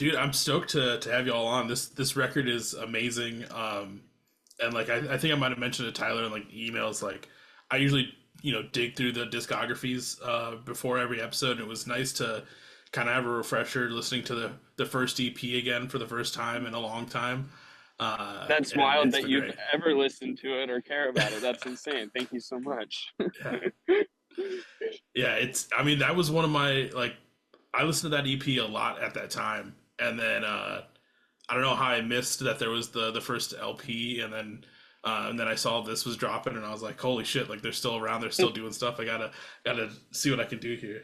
Dude, I'm stoked to have you all on. This record is amazing. And like I think I might have mentioned to Tyler in like emails. Like I usually dig through the discographies before every episode. And it was nice to kind of have a refresher listening to the first EP again for the first time in a long time. That's And wild it's that been you've great. ever listened to it or care about it. That's insane. Thank you so much. Yeah, yeah. It's I mean that was one of my like I listened to that EP a lot at that time, and then I don't know how I missed that there was the first LP, and then I saw this was dropping, and I was like, holy shit! Like they're still around, they're still doing stuff. I gotta see what I can do here.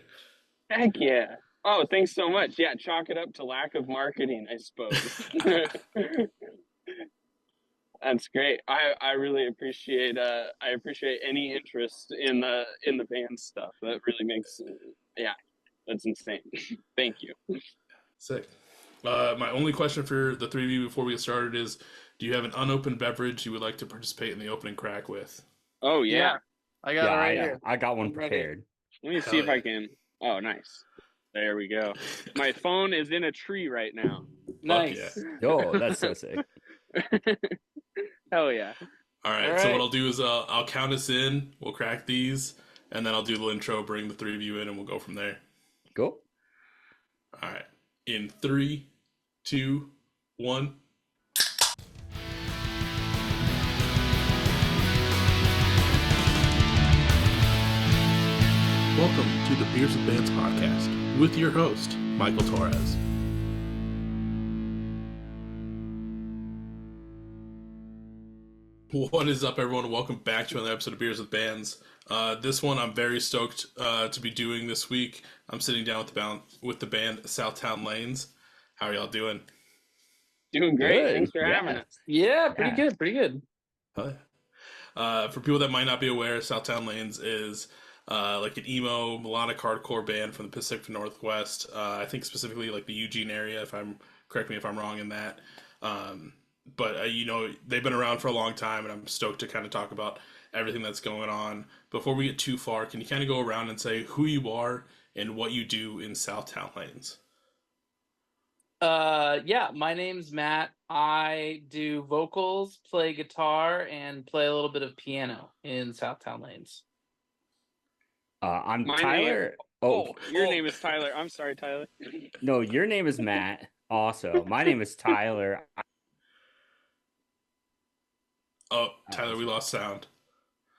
Heck yeah. Oh, thanks so much. Yeah, chalk it up to lack of marketing, I suppose. That's great. I really appreciate I appreciate any interest in the band stuff. That really makes yeah, that's insane. Thank you. Sick. My only question for the three of you before we get started is: do you have an unopened beverage you would like to participate in the opening crack with? Oh Yeah, yeah. I got it right here. I got one I'm ready. prepared. Let me see Hell if yeah. I can. Oh, nice. There we go. My phone is in a tree right now. Nice. yeah. Oh, that's so sick. Hell yeah. All right. All So right. what I'll do is I'll count us in. We'll crack these, and then I'll do the intro, bring the three of you in, and we'll go from there. Cool. All right. In three, two, one. Welcome to the Beers with Bands podcast with your host, Michael Torres. What is up, everyone? Welcome back to another episode of Beers with Bands. This one I'm very stoked to be doing this week. I'm sitting down with the band Southtowne Lanes. How are y'all doing? Doing great. Good. Thanks for Yeah. having us. Yeah, pretty Yeah. good, pretty good. Oh, yeah. For people that might not be aware, Southtowne Lanes is like an emo melodic hardcore band from the Pacific Northwest. I think specifically like the Eugene area. Correct me if I'm wrong in that. But they've been around for a long time, and I'm stoked to kind of talk about everything that's going on. Before we get too far, can you kind of go around and say who you are and what you do in Southtowne Lanes? Yeah, my name's Matt. I do vocals, play guitar, and play a little bit of piano in Southtown Lanes. I'm My Tyler. Your name is Tyler. I'm sorry, Tyler. No, your name is Matt. Also, my name is Tyler. Oh, Tyler, we lost sound.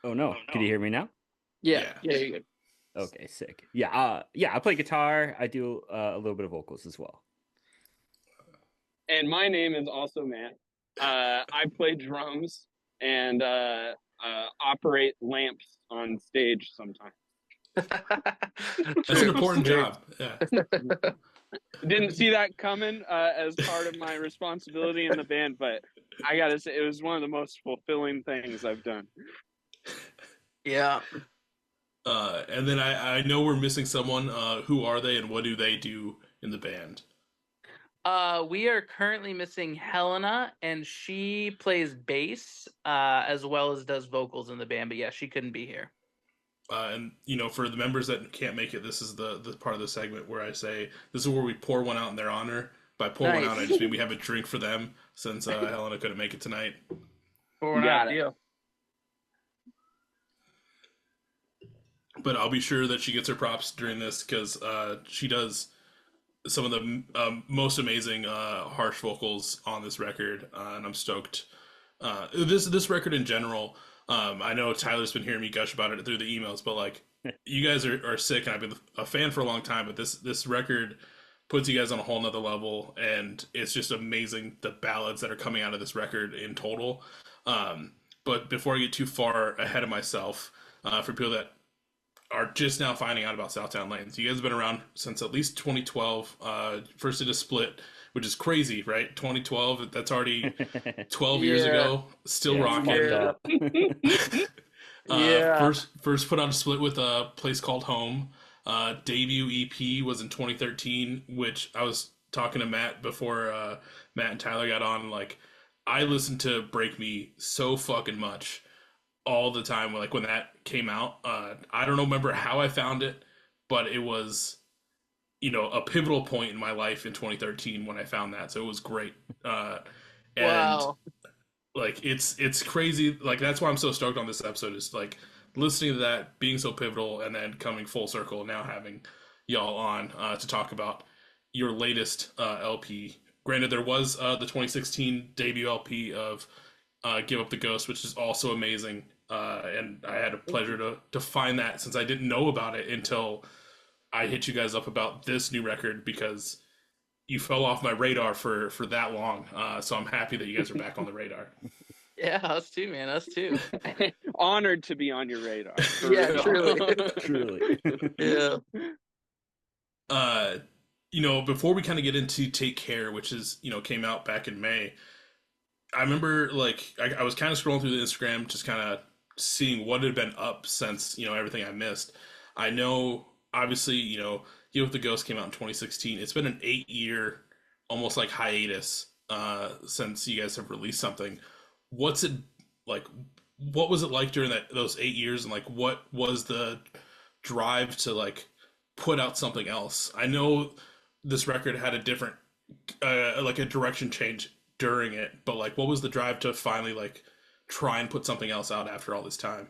Oh no, can you hear me now? Yeah, Yeah. you're good. Okay, sick. Yeah, I play guitar. I do a little bit of vocals as well. And my name is also Matt. I play drums and operate lamps on stage sometimes. That's an important job. Yeah. Didn't see that coming as part of my responsibility in the band, but I gotta say it was one of the most fulfilling things I've done. Yeah. And then I know we're missing someone. Who are they and what do they do in the band? We are currently missing Helena, and she plays bass as well as does vocals in the band. But yeah, she couldn't be here. And for the members that can't make it, this is the part of the segment where I say this is where we pour one out in their honor. By pour one Nice. out, I just mean we have a drink for them since Helena couldn't make it tonight. Or Got not, it. yeah. But I'll be sure that she gets her props during this because she does some of the most amazing harsh vocals on this record, and I'm stoked. This record in general. I know Tyler's been hearing me gush about it through the emails, but like you guys are sick, and I've been a fan for a long time. But this record puts you guys on a whole nother level, and it's just amazing the ballads that are coming out of this record in total. But before I get too far ahead of myself, for people that are just now finding out about Southtowne Lanes, you guys have been around since at least 2012. First did a split, which is crazy, right? 2012, that's already 12 years Yeah. ago, still rocking. fucked up. Yeah. First put out a split with a place called Home. Debut EP was in 2013, which I was talking to Matt before Matt and Tyler got on. Like, I listened to Break Me so fucking much all the time. Like when that came out, I don't remember how I found it, but it was a pivotal point in my life in 2013 when I found that. So it was great. And Wow. like it's crazy. Like that's why I'm so stoked on this episode is like listening to that being so pivotal and then coming full circle now having y'all on to talk about your latest LP. Granted, there was the 2016 debut LP of Give Up the Ghost, which is also amazing. And I had a pleasure to find that since I didn't know about it until I hit you guys up about this new record because you fell off my radar for that long. So I'm happy that you guys are back on the radar. Yeah, us too, man. Us too. Honored to be on your radar. For Yeah, real. truly. Truly. Yeah. Uh, before we kind of get into Take Care, which is came out back in May, I remember like I was kind of scrolling through the Instagram, just kind of seeing what had been up since everything I missed. I know obviously Heal with the Ghost came out in 2016. It's been an 8 year, almost like hiatus since you guys have released something. What's it like? What was it like during those 8 years, and like what was the drive to like put out something else? I know this record had a different like a direction change during it, but like what was the drive to finally like try and put something else out after all this time?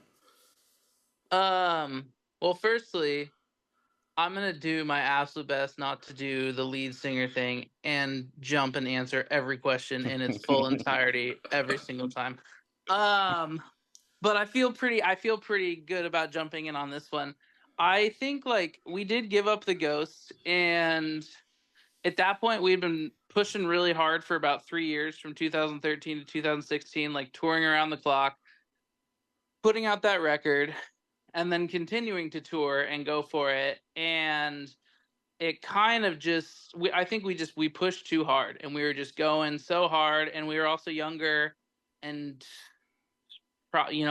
Well, firstly, I'm gonna do my absolute best not to do the lead singer thing and jump and answer every question in its full entirety every single time. Um, but I feel pretty good about jumping in on this one. I think like we did give up the ghost, and at that point we had been pushing really hard for about 3 years from 2013 to 2016, like touring around the clock, putting out that record, and then continuing to tour and go for it. And it kind of just I think we pushed too hard, and we were just going so hard, and we were also younger and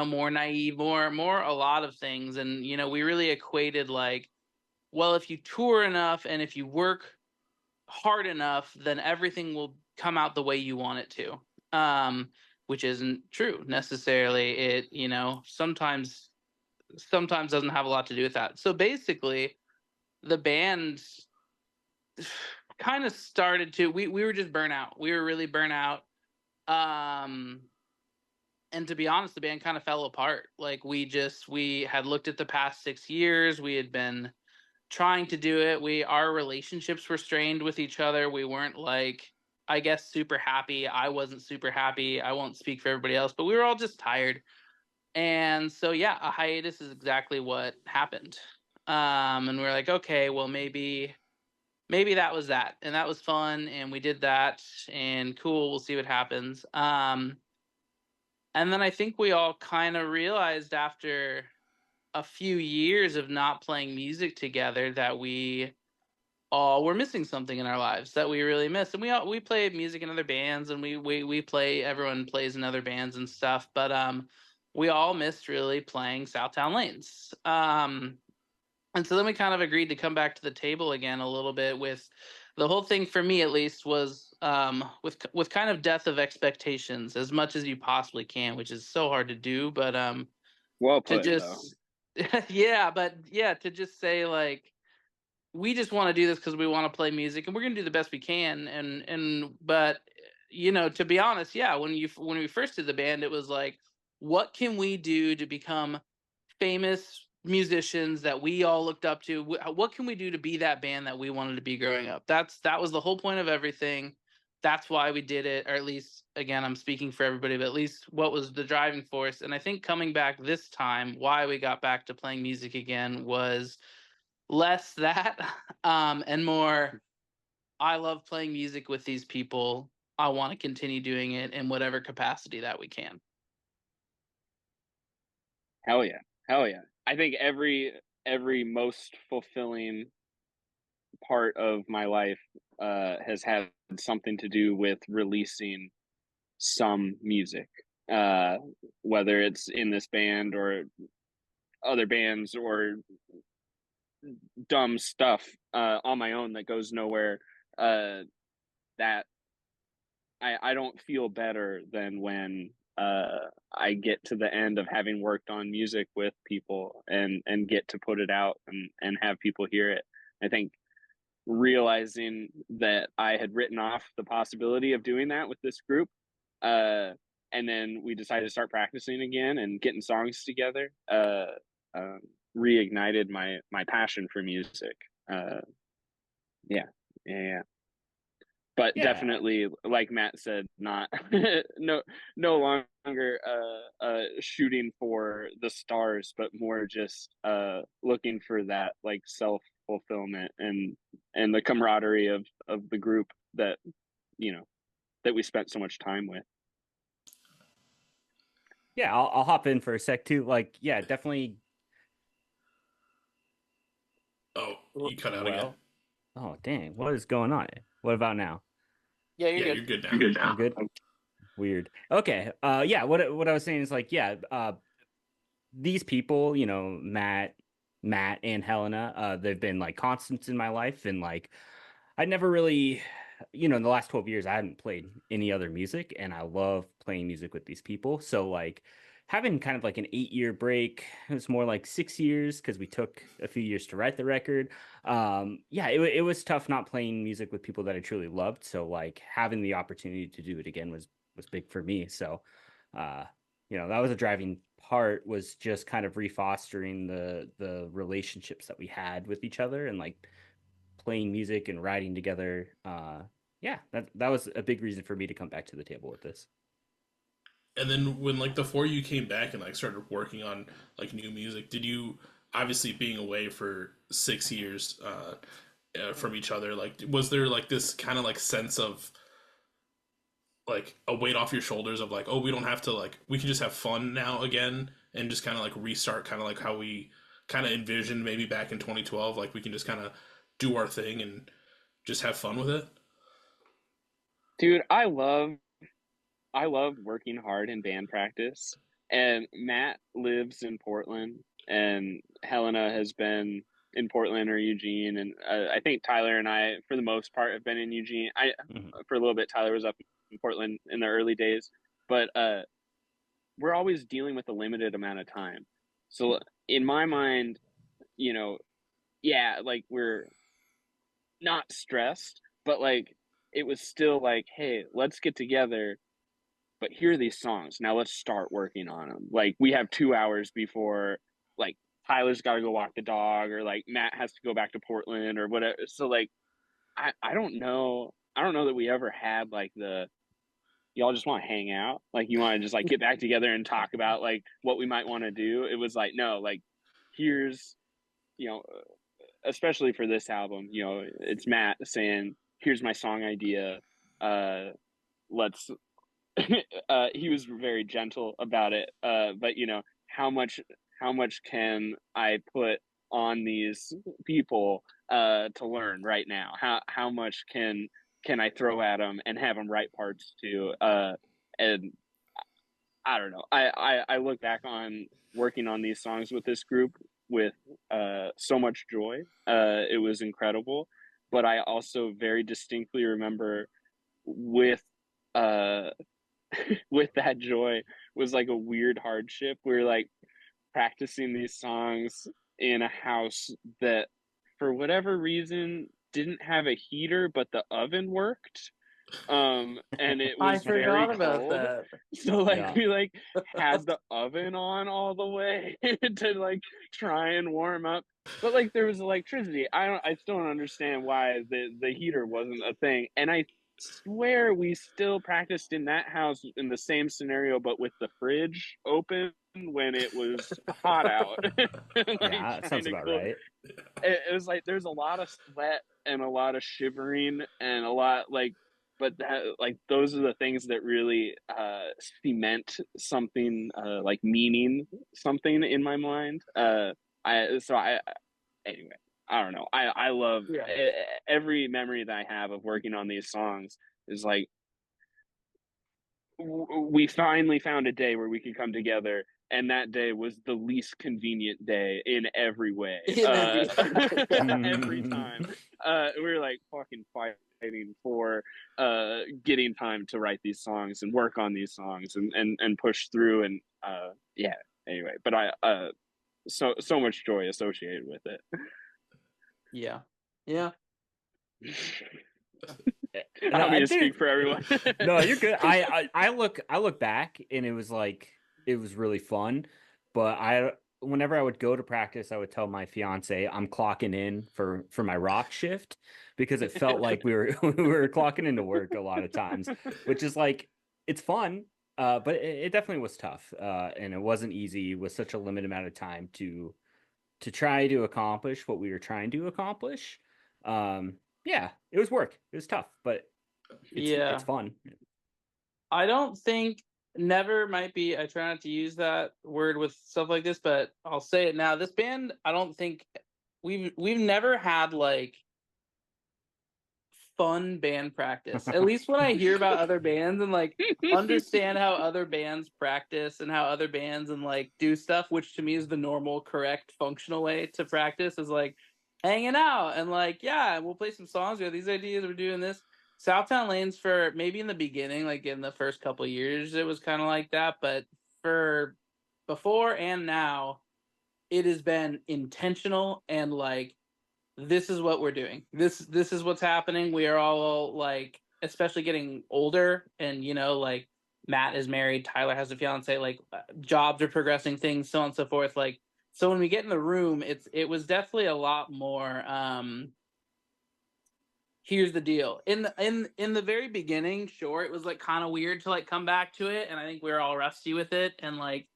more naive, more a lot of things. And we really equated like, well, if you tour enough and if you work hard enough, then everything will come out the way you want it to. Which isn't true necessarily. It sometimes doesn't have a lot to do with that. So basically the band kind of started to we were just burnt out. We were really burnt out. Um and to be honest, the band kind of fell apart. Like we had looked at the past 6 years. We had been trying to do it. Our relationships were strained with each other. We weren't like, I guess, super happy. I wasn't super happy. I won't speak for everybody else, but we were all just tired. And so yeah, a hiatus is exactly what happened. And we are like, okay, well maybe that was that, and that was fun, and we did that, and cool. We'll see what happens. And then I think we all kind of realized after a few years of not playing music together that we all were missing something in our lives that we really miss. And we play music in other bands, and we play, everyone plays in other bands and stuff, but we all missed really playing Southtowne Lanes. And so then we kind of agreed to come back to the table again a little bit. With the whole thing, for me at least, was with kind of death of expectations as much as you possibly can, which is so hard to do. But Well to put, though. just yeah, but yeah, to just say like, we just want to do this because we want to play music, and we're gonna do the best we can. And but to be honest, yeah, when we first did the band, it was like, what can we do to become famous musicians that we all looked up to? What can we do to be that band that we wanted to be growing up? That was the whole point of everything. That's why we did it, or at least, again, I'm speaking for everybody, but at least what was the driving force. And I think coming back this time, why we got back to playing music again was less that, and more, I love playing music with these people. I want to continue doing it in whatever capacity that we can. Hell yeah. Hell yeah. I think every most fulfilling part of my life has had something to do with releasing some music, whether it's in this band or other bands or dumb stuff on my own that goes nowhere. That I don't feel better than when I get to the end of having worked on music with people and get to put it out and have people hear it. I think realizing that I had written off the possibility of doing that with this group. And then we decided to start practicing again and getting songs together. Reignited my passion for music. Yeah. But definitely, like Matt said, not no longer shooting for the stars, but more just looking for that like self fulfillment and the camaraderie of the group that that we spent so much time with. Yeah, I'll hop in for a sec too. Like, yeah, definitely. Oh, you cut out again. Oh, dang. What is going on? What about now? Yeah, Yeah, you're you're good now. You're good now. I'm good. Weird. Okay. Yeah, what I was saying is like, yeah, these people, Matt and Helena, they've been like constants in my life, and like I never really, in the last 12 years I hadn't played any other music, and I love playing music with these people. So like having kind of like an 8-year break, it was more like 6 years because we took a few years to write the record. Yeah, it was tough not playing music with people that I truly loved. So like having the opportunity to do it again was big for me. So uh that was a driving part, was just kind of refostering the relationships that we had with each other, and like playing music and writing together. Yeah, that was a big reason for me to come back to the table with this. And then when like the four of you came back and like started working on like new music, did you, obviously being away for 6 years from each other, like was there like this kind of like sense of like a weight off your shoulders of like, oh, we don't have to, like, we can just have fun now again and just kind of like restart, kind of like how we kind of envisioned maybe back in 2012, like we can just kind of do our thing and just have fun with it? Dude, I love working hard in band practice. And Matt lives in Portland, and Helena has been in Portland or Eugene, and I think Tyler and I, for the most part, have been in Eugene. For a little bit, Tyler was up in Portland in the early days, but we're always dealing with a limited amount of time. So in my mind, yeah, like we're not stressed, but like it was still like, hey, let's get together, but here are these songs. Now let's start working on them. Like we have 2 hours before like Tyler's got to go walk the dog, or like Matt has to go back to Portland or whatever. So like, I don't know. I don't know that we ever had like y'all just want to hang out. Like you want to just like get back together and talk about like what we might want to do. It was like, no, like here's, you know, especially for this album, it's Matt saying, here's my song idea. Let's he was very gentle about it, but how much can I put on these people to learn right now? How much can I throw at them and have them write parts to? And I don't know. I look back on working on these songs with this group with so much joy. It was incredible, but I also very distinctly remember with uh with that joy was like a weird hardship. We were like practicing these songs in a house that for whatever reason didn't have a heater, but the oven worked. And it I was very forgot about cold. that. So like Yeah. we like had the oven on all the way to like try and warm up. But like there was electricity. I still don't understand why the heater wasn't a thing. And I swear we still practiced in that house in the same scenario, but with the fridge open when it was hot out. Like, Yeah, that sounds kind of about cool. right. It was like there's a lot of sweat and a lot of shivering and a lot like, but that like those are the things that really cement something, like meaning something in my mind. I anyway, I don't know. I love Yeah. every memory that I have of working on these songs is like we finally found a day where we could come together, and that day was the least convenient day in every way. In every Every time we were like fucking fighting for getting time to write these songs and work on these songs and push through, and yeah, anyway, but I so much joy associated with it. Yeah. I don't mean to didn't- speak for everyone. No, you're good. I look back and it was like it was really fun, but whenever I would go to practice, I would tell my fiance I'm clocking in for my rock shift because it felt like we were we were clocking into work a lot of times, which is like it's fun, but it definitely was tough, and it wasn't easy with such a limited amount of time to try to accomplish what we were trying to accomplish. Yeah, it was work. It was tough, but it's fun. I don't think never might be. I try not to use that word with stuff like this, but I'll say it now. This band, I don't think we've never had like fun band practice. At least when I hear about other bands and like understand how other bands practice and how other bands and like do stuff, which to me is the normal, correct, functional way to practice, is like hanging out and like, yeah, we'll play some songs. We have these ideas. We're doing this. Southtown Lanes, for maybe in the beginning, like in the first couple of years, it was kind of like that. But for before and now, it has been intentional and like, this is what we're doing. This is what's happening. We are all like, especially getting older, and like Matt is married, Tyler has a fiance, like jobs are progressing, things, so on and so forth. Like, so when we get in the room, it was definitely a lot more here's the deal. In the very beginning, sure, it was like kind of weird to like come back to it, and I think we were all rusty with it, and like,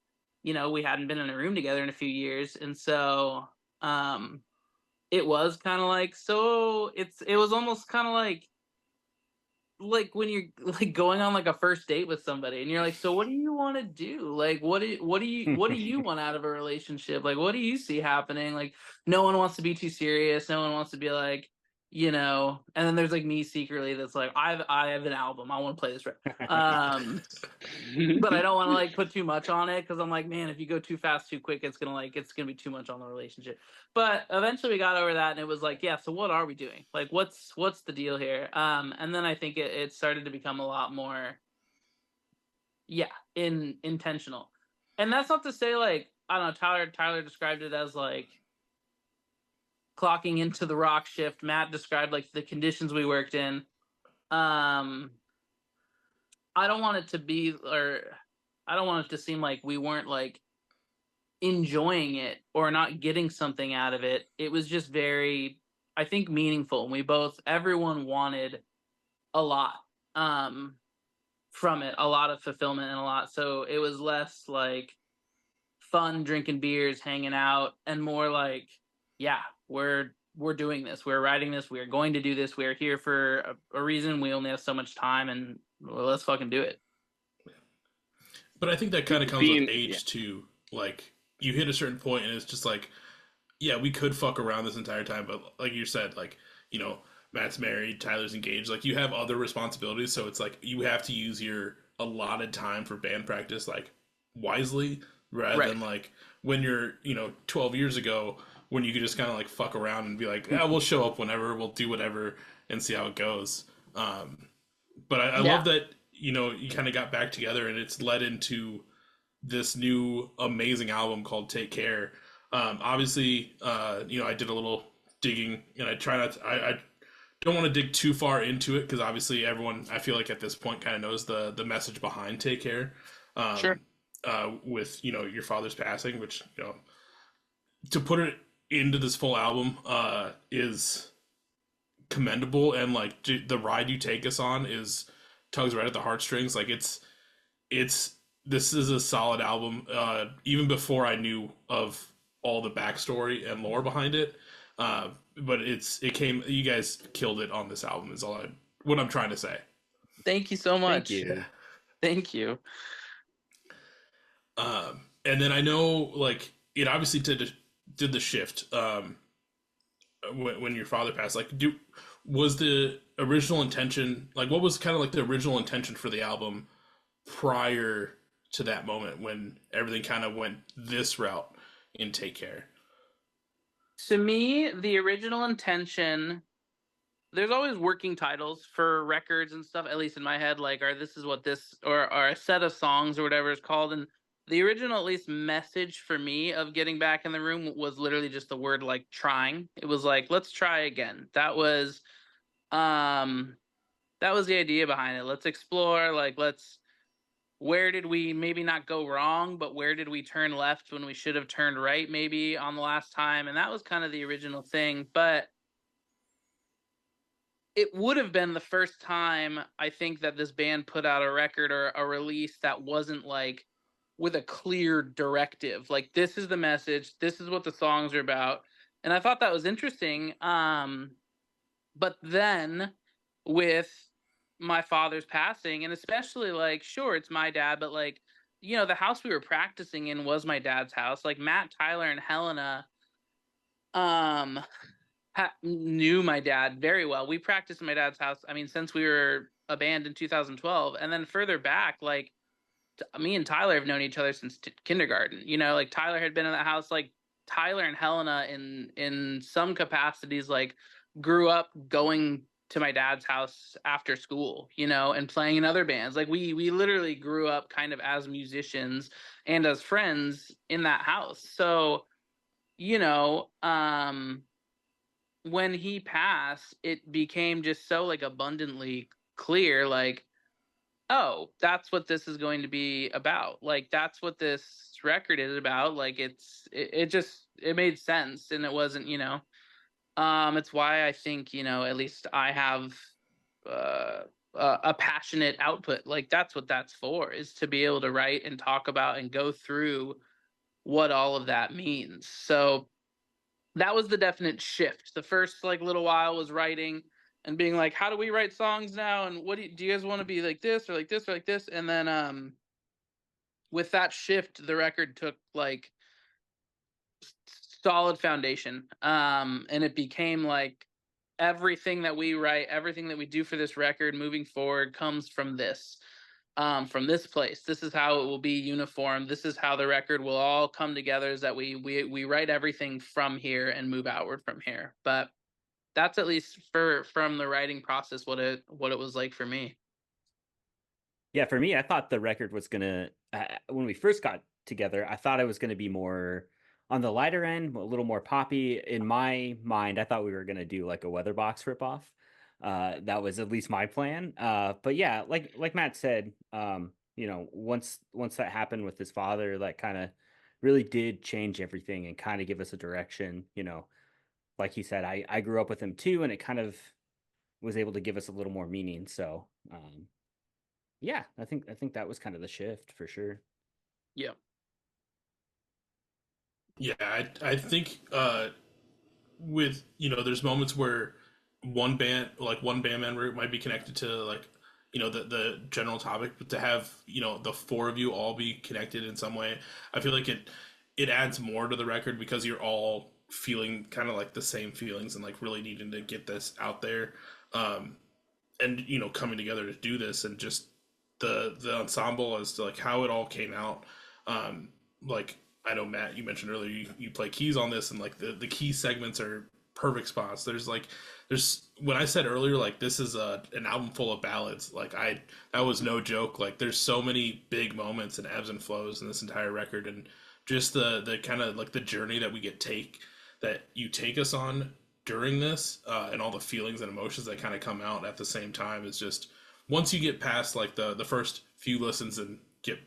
we hadn't been in a room together in a few years, and so it was kind of like, so it was almost kind of like when you're like going on like a first date with somebody and you're like, so what do you want to do? Like, what do you want out of a relationship? Like, what do you see happening? Like, no one wants to be too serious. No one wants to be like, and then there's like me secretly that's like, I have an album. I want to play this. But I don't want to like put too much on it, because I'm like, man, if you go too fast, too quick, it's gonna be too much on the relationship. But eventually we got over that, and it was like, yeah, so what are we doing? Like, what's the deal here? And then I think it started to become a lot more, intentional. And that's not to say like, I don't know, Tyler described it as like clocking into the rock shift. Matt described like the conditions we worked in. I don't want it to be, or I don't want it to seem like we weren't like enjoying it or not getting something out of it. It was just very, I think, meaningful. Everyone wanted a lot from it, a lot of fulfillment and a lot. So it was less like fun drinking beers, hanging out, and more like, yeah, we're doing this. We're writing this. We are going to do this. We are here for a reason. We only have so much time, and well, let's fucking do it. But I think that kind of comes with age too. Like, you hit a certain point and it's just like, yeah, we could fuck around this entire time, but like you said, like, Matt's married, Tyler's engaged, like you have other responsibilities, so it's like you have to use your allotted time for band practice like wisely, rather than like when you're 12 years ago, when you could just kind of like fuck around and be like, yeah, we'll show up whenever, we'll do whatever and see how it goes. But I love that you kind of got back together, and it's led into this new amazing album called Take Care. Obviously, I did a little digging, and I try not to, I don't want to dig too far into it, because obviously everyone, I feel like at this point, kind of knows the message behind Take Care. Sure. With your father's passing, which to put it into this full album is commendable, and like the ride you take us on tugs right at the heartstrings. Like this is a solid album, even before I knew of all the backstory and lore behind it. But you guys killed it on this album is what I'm trying to say. Thank you so much. Thank you. Thank you. And then I know like it obviously did the shift when your father passed. Like, was the original intention, like what was kind of like the original intention for the album prior to that moment when everything kind of went this route in Take Care? To me, the original intention, there's always working titles for records and stuff, at least in my head, like, or this is what this, or a set of songs or whatever it's called. And the original, at least, message for me of getting back in the room was literally just the word like trying. It was like, let's try again. That was That was the idea behind it. Let's explore, like, where did we maybe not go wrong, but where did we turn left when we should have turned right maybe on the last time? And that was kind of the original thing. But it would have been the first time I think that this band put out a record or a release that wasn't like with a clear directive. Like, this is the message, this is what the songs are about. And I thought that was interesting. But then with my father's passing, and especially, like, sure, it's my dad, but like, the house we were practicing in was my dad's house. Like, Matt, Tyler, and Helena um knew my dad very well. We practiced in my dad's house, I mean, since we were a band in 2012. And then further back, like, me and Tyler have known each other since kindergarten. Like, Tyler had been in that house. Like, Tyler and Helena, in some capacities, like, grew up going to my dad's house after school, and playing in other bands. Like, we literally grew up kind of as musicians and as friends in that house. So, you know, um, when he passed, it became just so, like, abundantly clear, like, oh, that's what this is going to be about. Like, that's what this record is about. Like, it made sense, and it wasn't, it's why I think, at least I have uh a passionate output. Like, that's what that's for, is to be able to write and talk about and go through what all of that means. So that was the definite shift. The first, like, little while was writing and being like, how do we write songs now? And what do you guys want to be, like this or like this or like this? And then with that shift, the record took, like, solid foundation. And it became like, everything that we write, everything that we do for this record moving forward comes from this place. This is how it will be uniform. This is how the record will all come together, is that we write everything from here and move outward from here. But that's, at least from the writing process, what it was like for me. Yeah, for me, I thought the record was gonna when we first got together, I thought it was gonna be more on the lighter end, a little more poppy. In my mind, I thought we were gonna do like a Weatherbox ripoff. That was at least my plan. But yeah, like Matt said, once that happened with his father, that kind of really did change everything and kind of give us a direction. Like he said, I grew up with him too, and it kind of was able to give us a little more meaning. So, yeah, I think that was kind of the shift for sure. Yeah. Yeah, I think with there's moments where one band member might be connected to, like, the general topic, but to have the four of you all be connected in some way, I feel like it adds more to the record, because you're all feeling kind of like the same feelings and like really needing to get this out there, and coming together to do this, and just the ensemble as to like how it all came out. Like, I know, Matt, you mentioned earlier you play keys on this, and like the key segments are perfect spots. There's when I said earlier, like, this is an album full of ballads, like, that was no joke. Like, there's so many big moments and ebbs and flows in this entire record, and just the kind of like the journey that you take us on during this, and all the feelings and emotions that kind of come out at the same time, is just, once you get past like the first few listens and get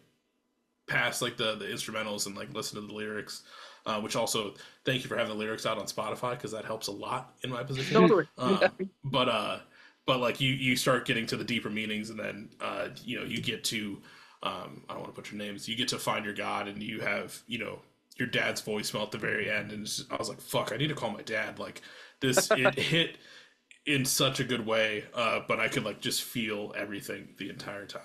past like the instrumentals and like listen to the lyrics, which also, thank you for having the lyrics out on Spotify, because that helps a lot in my position. Totally. But like, you start getting to the deeper meanings, and then you get to, I don't want to put your names, you get to Find Your God, and you have your dad's voicemail at the very end, and I was like, fuck, I need to call my dad. Like, it hit in such a good way, but I could like just feel everything the entire time.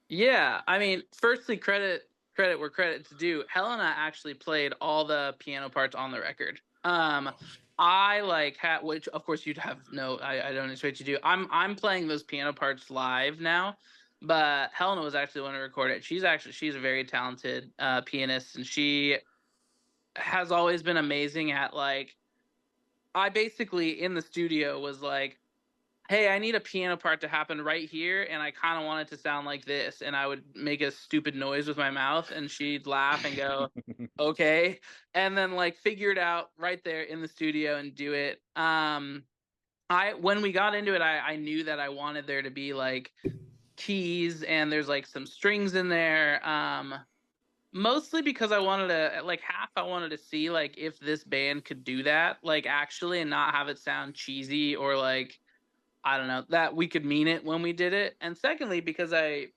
Yeah, I mean, firstly, credit where credit's due. Helena actually played all the piano parts on the record. I like had, which of course you'd have no, I don't expect you to do. I'm playing those piano parts live now, but Helena was actually the one to record it. She's a very talented pianist, and she has always been amazing at, like, I basically in the studio was like, hey, I need a piano part to happen right here, and I kind of want it to sound like this. And I would make a stupid noise with my mouth, and she'd laugh and go, okay. And then, like, figure it out right there in the studio and do it. when we got into it, I knew that I wanted there to be like keys and there's like some strings in there. Mostly because I wanted to like half I wanted to see like if this band could do that like actually and not have it sound cheesy or like I don't know that we could mean it when we did it. And secondly because I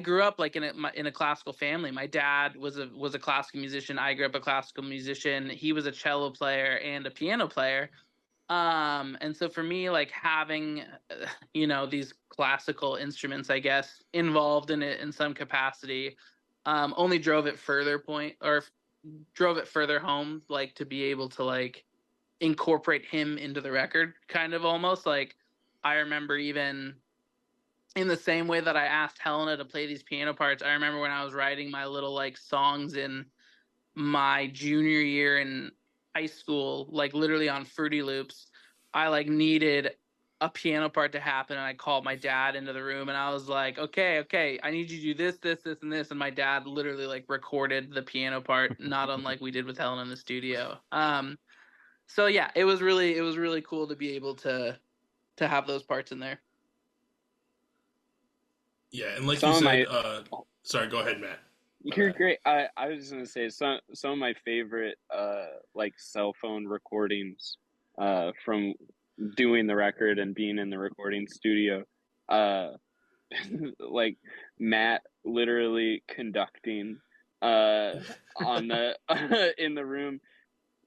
grew up like in a classical family. My dad was a classical musician. I grew up a classical musician. He was a cello player and a piano player. And so for me, like having, these classical instruments, I guess, involved in it in some capacity, only drove it further home, like to be able to like incorporate him into the record, kind of almost like I remember even in the same way that I asked Helena to play these piano parts. I remember when I was writing my little like songs in my junior year in high school, like literally on Fruity Loops, I like needed a piano part to happen, and I called my dad into the room, and I was like, okay, I need you to do this, and this, and my dad literally like recorded the piano part, not unlike we did with Helen in the studio. So yeah, it was really cool to be able to have those parts in there. Yeah, and like you Some of said, my sorry, go ahead, Matt. My You're bad. great. I was just gonna say some of my favorite like cell phone recordings from doing the record and being in the recording studio. Uh like Matt literally conducting uh on the in the room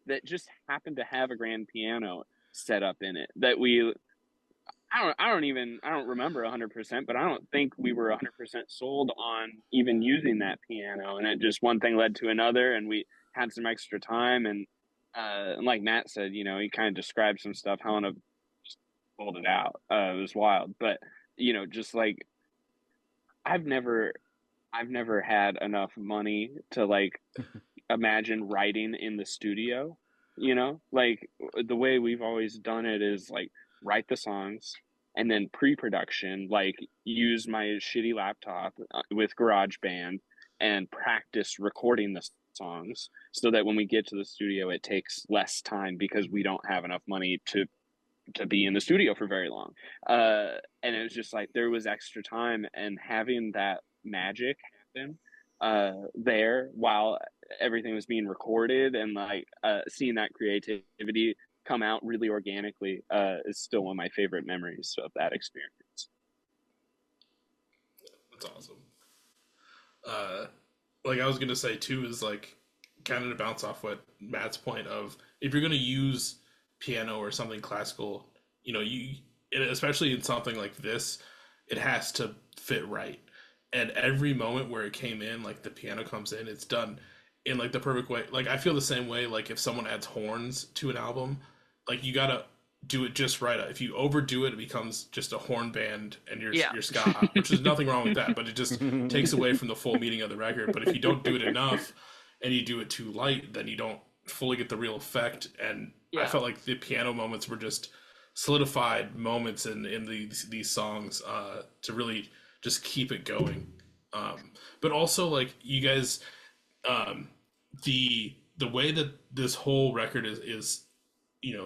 that just happened to have a grand piano set up in it that we I don't remember 100%, but I don't think we were 100% sold on even using that piano. And it just one thing led to another, and we had some extra time. And like Matt said, he kind of described some stuff. Helena just pulled it out. It was wild, but just like I've never, I've never had enough money to like imagine writing in the studio. Like the way we've always done it is like write the songs and then pre-production, like use my shitty laptop with GarageBand and practice recording the songs so that when we get to the studio it takes less time because we don't have enough money to be in the studio for very long. And it was just like there was extra time, and having that magic happen there while everything was being recorded, and like seeing that creativity come out really organically is still one of my favorite memories of that experience. That's awesome. Like I was gonna say too is like kind of to bounce off what Matt's point of if you're gonna use piano or something classical, especially in something like this, it has to fit right. And every moment where it came in, like the piano comes in, it's done in like the perfect way. Like I feel the same way. Like if someone adds horns to an album, like you gotta do it just right. If you overdo it, it becomes just a horn band and Yeah. you're ska, which is nothing wrong with that, but it just takes away from the full meaning of the record. But if you don't do it enough and you do it too light, then you don't fully get the real effect. And I Yeah. felt like the piano moments were just solidified moments in these songs to really just keep it going. But also like you guys, um, the way that this whole record is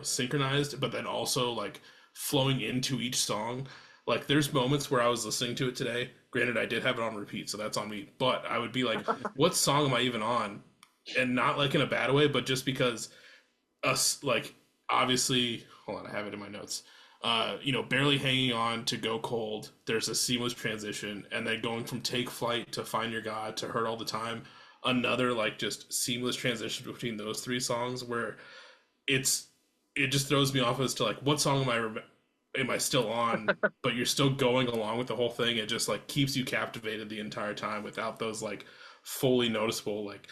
synchronized, but then also like flowing into each song. Like there's moments where I was listening to it today. Granted, I did have it on repeat, so that's on me. But I would be like, "What song am I even on?" And not like in a bad way, but just because us like obviously. Hold on, I have it in my notes. Barely hanging on to Go Cold. There's a seamless transition, and then going from Take Flight to Find Your God to Hurt All the Time. Another like just seamless transition between those three songs where it's it just throws me off as to like what song am I still on, but you're still going along with the whole thing. It just like keeps you captivated the entire time without those like fully noticeable like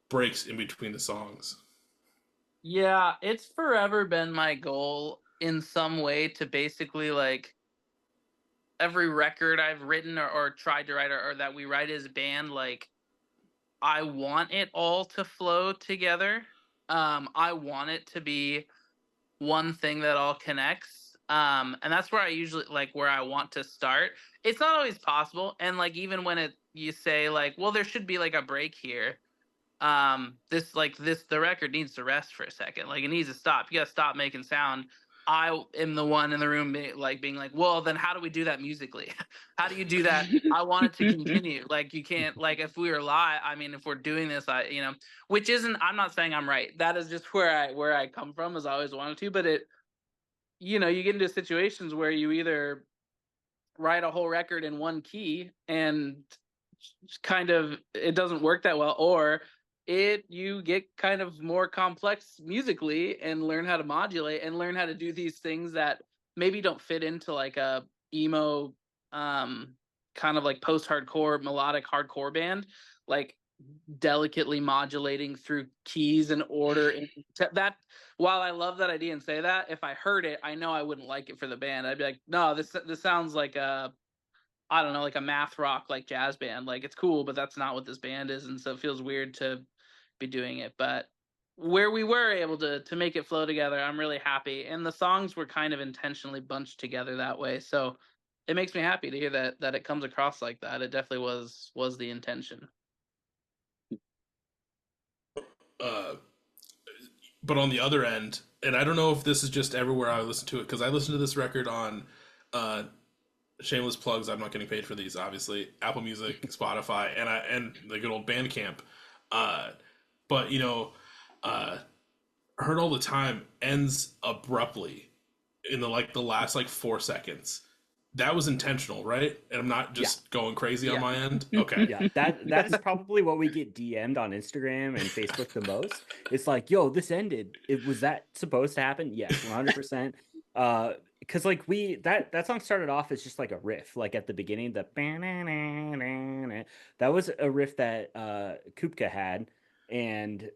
breaks in between the songs. Yeah, it's forever been my goal in some way to basically like every record I've written or tried to write or that we write as a band, like I want it all to flow together. I want it to be one thing that all connects. And that's where I usually like where I want to start. It's not always possible. And like even when you say like, well, there should be like a break here. the record needs to rest for a second. Like, it needs to stop. You gotta stop making sound. I am the one in the room being like, well, then how do we do that musically? How do you do that? I want it to continue. Like, you can't, like, if we were live, I mean, if we're doing this, which isn't, I'm not saying I'm right. That is just where I come from, as I always wanted to. But you get into situations where you either write a whole record in one key and kind of it doesn't work that well, or you get kind of more complex musically and learn how to modulate and learn how to do these things that maybe don't fit into like a emo kind of like post-hardcore melodic hardcore band, like delicately modulating through keys and order. And that, while I love that idea and say that, if I heard it, I know I wouldn't like it for the band. I'd be like, no, this sounds like I don't know, like a math rock, like jazz band. Like, it's cool, but that's not what this band is. And so it feels weird to be doing it. But where we were able to make it flow together, I'm really happy. And the songs were kind of intentionally bunched together that way. So it makes me happy to hear that it comes across like that. It definitely was the intention. But on the other end, and I don't know if this is just everywhere I listen to it, because I listen to this record on shameless plugs, I'm not getting paid for these, obviously, Apple Music, Spotify, and the good old Bandcamp. But Heard All the Time ends abruptly in the last 4 seconds. That was intentional, right? And I'm not just going crazy on my end. Okay. Yeah, that is probably what we get DM'd on Instagram and Facebook the most. It's like, yo, this ended. Was that supposed to happen? Yes, 100%. Because that song started off as just like a riff, like at the beginning, that was a riff that Kupka had, and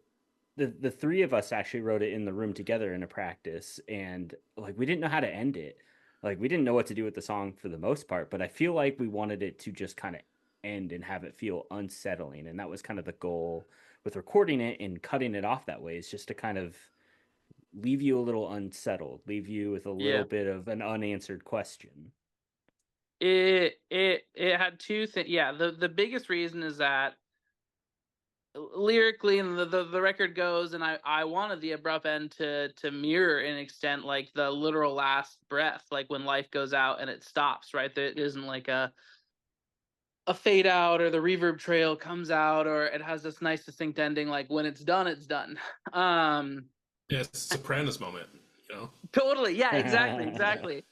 the three of us actually wrote it in the room together in a practice, and like we didn't know how to end it. Like, we didn't know what to do with the song for the most part, but I feel like we wanted it to just kind of end and have it feel unsettling. And that was kind of the goal with recording it and cutting it off that way, is just to kind of leave you a little unsettled, leave you with a little bit of an unanswered question. It had two things. Yeah, the biggest reason is that lyrically, and the record goes, and I wanted the abrupt end to mirror an extent like the literal last breath, like when life goes out and it stops, right? There it isn't like a fade out, or the reverb trail comes out, or it has this nice distinct ending, like when it's done, it's done. Yeah, it's a Sopranos moment, Totally. Yeah, exactly.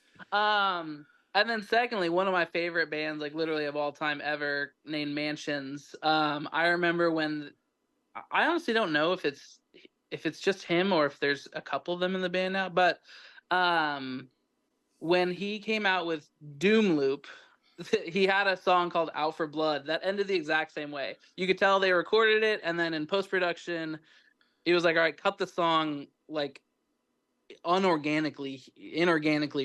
And then secondly, one of my favorite bands, like literally of all time ever, named Mansions. I remember when, I honestly don't know if it's just him or if there's a couple of them in the band now, but when he came out with Doom Loop, he had a song called Out for Blood that ended the exact same way. You could tell they recorded it, and then in post-production, he was like, all right, cut the song like inorganically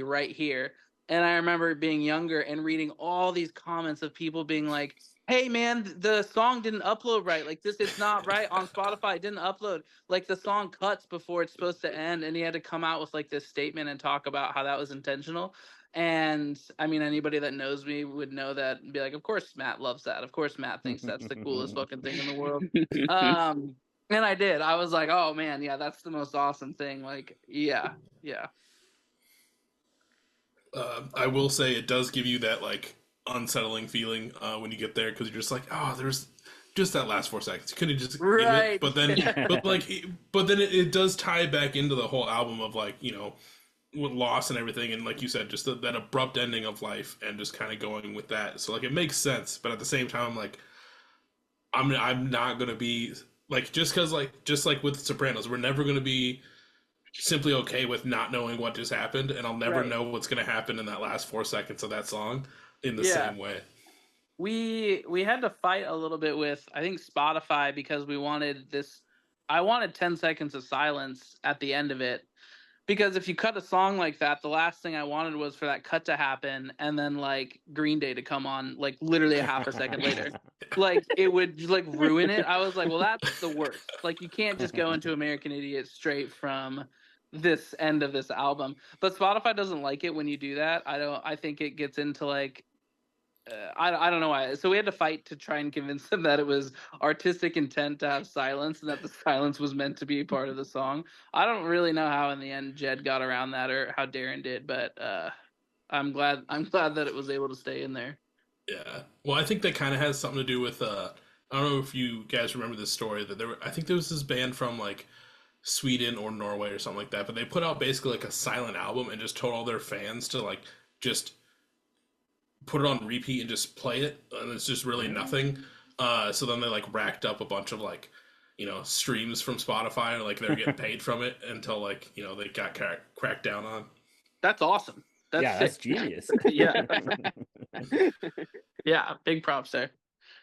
right here. And I remember being younger and reading all these comments of people being like, hey man, the song didn't upload right. Like, this is not right on Spotify. It didn't upload. Like, the song cuts before it's supposed to end. And he had to come out with like this statement and talk about how that was intentional. And I mean, anybody that knows me would know that and be like, of course Matt loves that. Of course Matt thinks that's the coolest fucking thing in the world. And I did. I was like, oh man, yeah, that's the most awesome thing. Like, yeah. I will say it does give you that unsettling feeling when you get there, because you're just like, oh, there's just that last 4 seconds. You couldn't just right. But then, but then it does tie back into the whole album of with loss and everything, and like you said, just that abrupt ending of life, and just kind of going with that. So it makes sense, but at the same time, I'm like, I'm not gonna be just like with Sopranos, we're never gonna be simply okay with not knowing what just happened, and I'll never know what's going to happen in that last 4 seconds of that song in the same way. We had to fight a little bit with, I think, Spotify, because I wanted 10 seconds of silence at the end of it, because if you cut a song like that, the last thing I wanted was for that cut to happen and then Green Day to come on literally a half a second later. It would ruin it. I was like, well, that's the worst. You can't just go into American Idiot straight from this end of this album. But Spotify doesn't like it when you do that. I think it gets into I don't know why. So we had to fight to try and convince them that it was artistic intent to have silence and that the silence was meant to be part of the song. I don't really know how in the end Jed got around that or how Darren did, but I'm glad that it was able to stay in there. Yeah. Well, I think that kind of has something to do with I don't know if you guys remember this story that I think there was this band from like Sweden or Norway or something like that, but they put out basically like a silent album and just told all their fans to like just put it on repeat and just play it, and it's just really nothing. So then they like racked up a bunch of like, streams from Spotify, and like they're getting paid from it until like they got cracked down on. That's awesome. That's genius. Yeah. Yeah, big props there.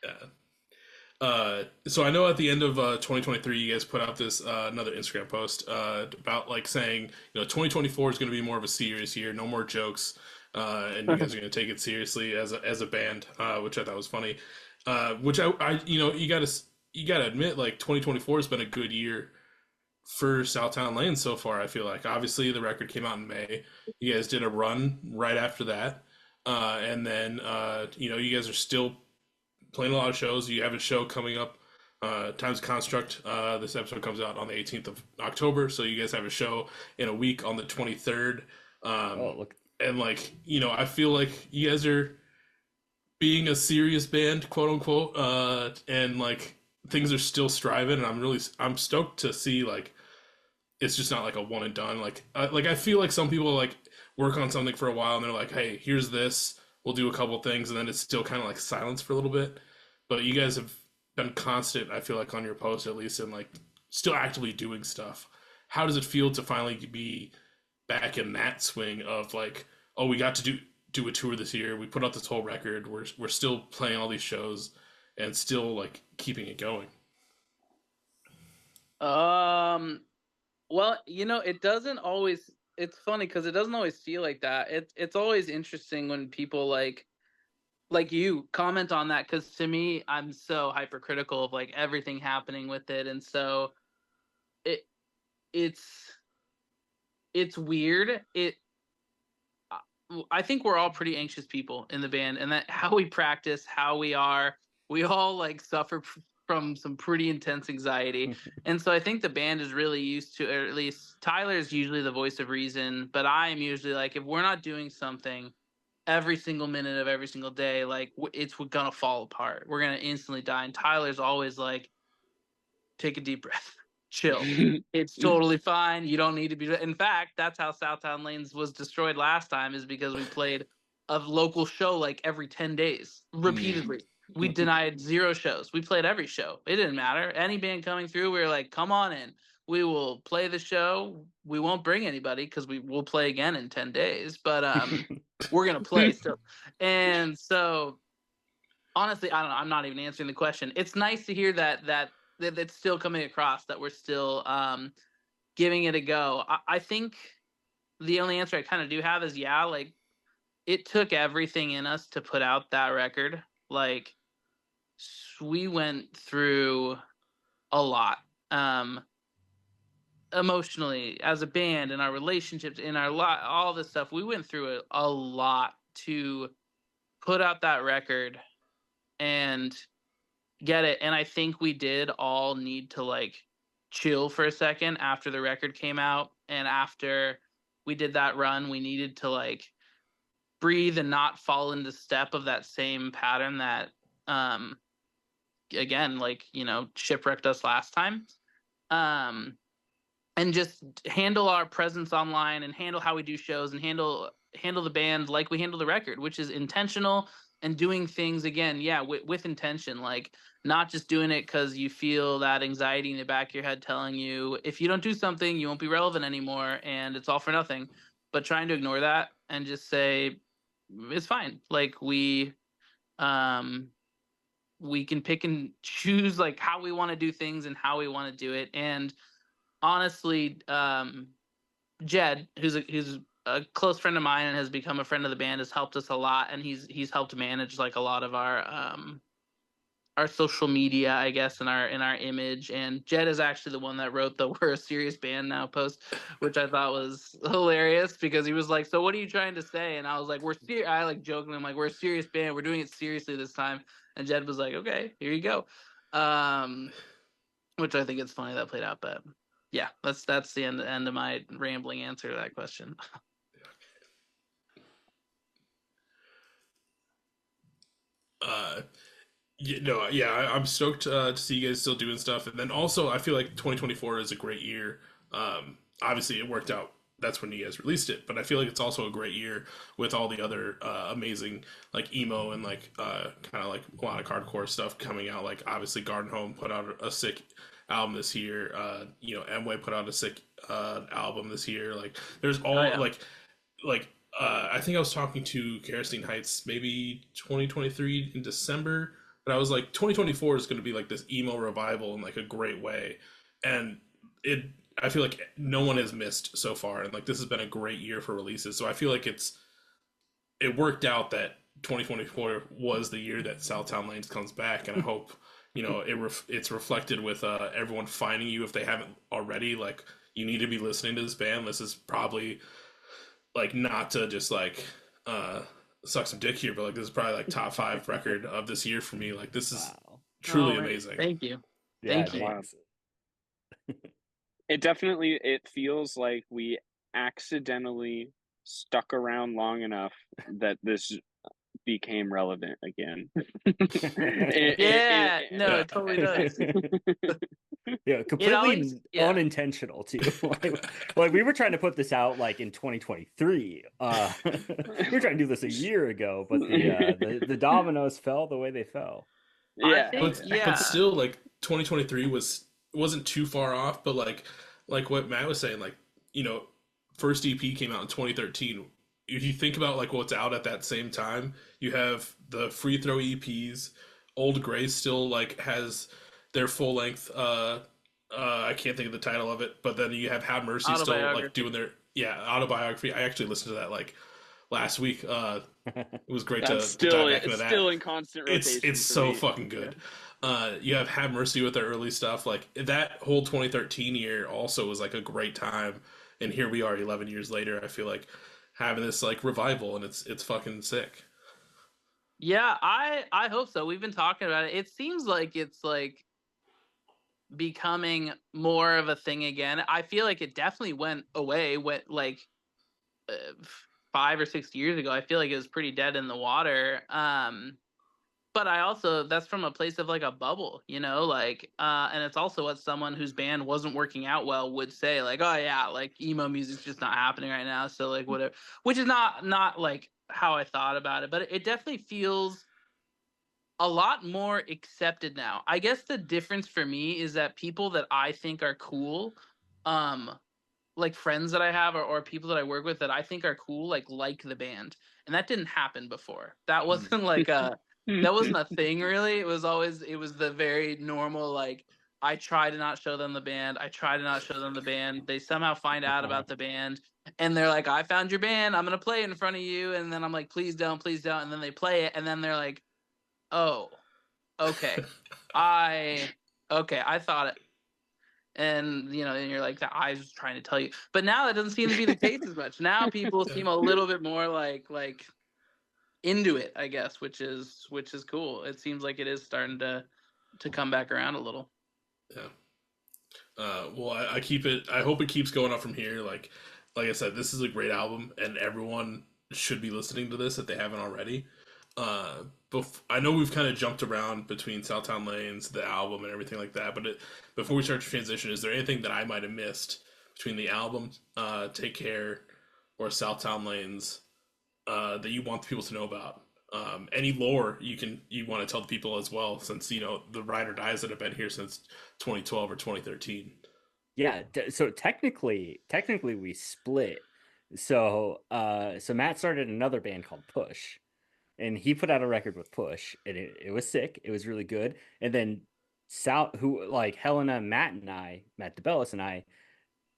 Yeah. So I know at the end of 2023, you guys put out this another Instagram post about like saying 2024 is going to be more of a serious year, no more jokes, and you guys are going to take it seriously as a band, which I thought was funny. Which I you gotta admit, like 2024 has been a good year for Southtowne Lanes so far. I feel like obviously the record came out in May. You guys did a run right after that, and then you guys are still playing a lot of shows. You have a show coming up, Times of Construct. This episode comes out on the 18th of October, so you guys have a show in a week on the 23rd. Oh, look. And like I feel like you guys are being a serious band, quote unquote, and like things are still striving, and I'm stoked to see like it's just not like a one and done. Like I feel like some people like work on something for a while and they're like, hey, here's this, we'll do a couple things, and then it's still kind of like silence for a little bit. But you guys have been constant, I feel like, on your post at least, and like still actively doing stuff. How does it feel to finally be back in that swing of like, oh, we got to do a tour this year, we put out this whole record, we're still playing all these shows and still like keeping it going? Well, it doesn't always. It's funny because it doesn't always feel like that. It's always interesting when people like you comment on that, because to me, I'm so hypercritical of like everything happening with it, and so it's weird. I think we're all pretty anxious people in the band, and that how we practice, how we all like suffer from some pretty intense anxiety. And so I think the band is really used to, or at least Tyler's usually the voice of reason, but I am usually like, if we're not doing something every single minute of every single day, like it's gonna fall apart. We're gonna instantly die. And Tyler's always like, take a deep breath. Chill. It's totally fine. You don't need to be. In fact, that's how Southtown Lanes was destroyed last time, is because we played a local show like every 10 days repeatedly. We denied 0 shows. We played every show. It didn't matter. Any band coming through, we were like, come on in. We will play the show. We won't bring anybody because we will play again in 10 days. But we're going to play still. And so, honestly, I don't know. I'm not even answering the question. It's nice to hear that it's still coming across, that we're still giving it a go. I think the only answer I kind of do have is, yeah, like it took everything in us to put out that record. Like we went through a lot emotionally as a band, in our relationships, in our all this stuff. We went through a lot to put out that record and get it. And I think we did all need to like chill for a second after the record came out, and after we did that run, we needed to like breathe and not fall into step of that same pattern that again, like shipwrecked us last time, and just handle our presence online and handle how we do shows and handle the band like we handle the record, which is intentional and doing things again, yeah, with intention, like not just doing it because you feel that anxiety in the back of your head telling you if you don't do something, you won't be relevant anymore and it's all for nothing, but trying to ignore that and just say it's fine. Like we can pick and choose like how we want to do things and how we want to do it. And honestly, Jed, who's a close friend of mine and has become a friend of the band, has helped us a lot, and he's helped manage like a lot of our our social media, I guess, in our image. And Jed is actually the one that wrote the "We're a serious band now" post, which I thought was hilarious because he was like, "So what are you trying to say?" And I was like, "We're serious." I like joking. I'm like, "We're a serious band. We're doing it seriously this time." And Jed was like, "Okay, here you go," which I think it's funny that played out. But yeah, that's the end of my rambling answer to that question. I'm stoked to see you guys still doing stuff, and then also I feel like 2024 is a great year. Obviously, it worked out. That's when you guys released it, but I feel like it's also a great year with all the other amazing like emo and like kind of like melodic hardcore stuff coming out. Like obviously, Garden Home put out a sick album this year. Mway put out a sick album this year. Like there's all like I think I was talking to Kerosene Heights maybe 2023 in December, but I was like 2024 is going to be like this emo revival in like a great way, and it I feel like no one has missed so far, and like this has been a great year for releases. So I feel like it worked out that 2024 was the year that Southtown Lanes comes back, and I hope it's reflected with everyone finding you if they haven't already. Like you need to be listening to this band. This is probably like not to just like suck some dick here, but like this is probably like top 5 record of this year for me. Like this is truly amazing. Thank you. Yeah, Thank you. Wow. It feels like we accidentally stuck around long enough that this became relevant again. It totally does. Yeah, completely unintentional too. like we were trying to put this out like in 2023. We were trying to do this a year ago, but the dominoes fell the way they fell. Yeah, but still, like 2023 wasn't too far off. But like what Matt was saying, like first EP came out in 2013. If you think about like what's out at that same time, you have the Free Throw EPs. Old Gray still like has their full length. I can't think of the title of it, but then you have Mercy still like doing their autobiography. I actually listened to that like last week. It was great to dive back into that. Still in constant rotation. It's so fucking good. You have Mercy with their early stuff. Like that whole 2013 year also was like a great time, and here we are 11 years later. I feel like having this like revival, and it's fucking sick. Yeah, I hope so. We've been talking about it. It seems like it's like becoming more of a thing again. I feel like it definitely went away like 5 or 6 years ago. I feel like it was pretty dead in the water. But I also, that's from a place of like a bubble, like, and it's also what someone whose band wasn't working out well would say, like, oh yeah, like emo music's just not happening right now. So like whatever, which is not like how I thought about it, but it definitely feels a lot more accepted now. I guess the difference for me is that people that I think are cool, like friends that I have or people that I work with that I think are cool, like the band. And that didn't happen before. That wasn't like that wasn't a thing really. It was the very normal, like I try to not show them the band. I try to not show them the band. They somehow find out about the band and they're like, I found your band. I'm going to play it in front of you. And then I'm like, please don't. And then they play it. And then they're like, oh, okay. I thought it. And and you're like, I was trying to tell you. But now that doesn't seem to be the case as much. Now people seem a little bit more like into it, I guess, which is cool. It seems like it is starting to come back around a little. Yeah. Well, I hope it keeps going up from here. Like I said, this is a great album, and everyone should be listening to this if they haven't already. I know we've kind of jumped around between Southtown Lanes, the album, and everything like that. But before we start to transition, is there anything that I might have missed between the album, Take Care, or Southtown Lanes that you want people to know about? Any lore you want to tell the people as well, since the ride or dies that have been here since 2012 or 2013. Yeah, so technically we split. So Matt started another band called Push. And he put out a record with Push, and it was sick. It was really good. And then Helena, Matt DeBellis and I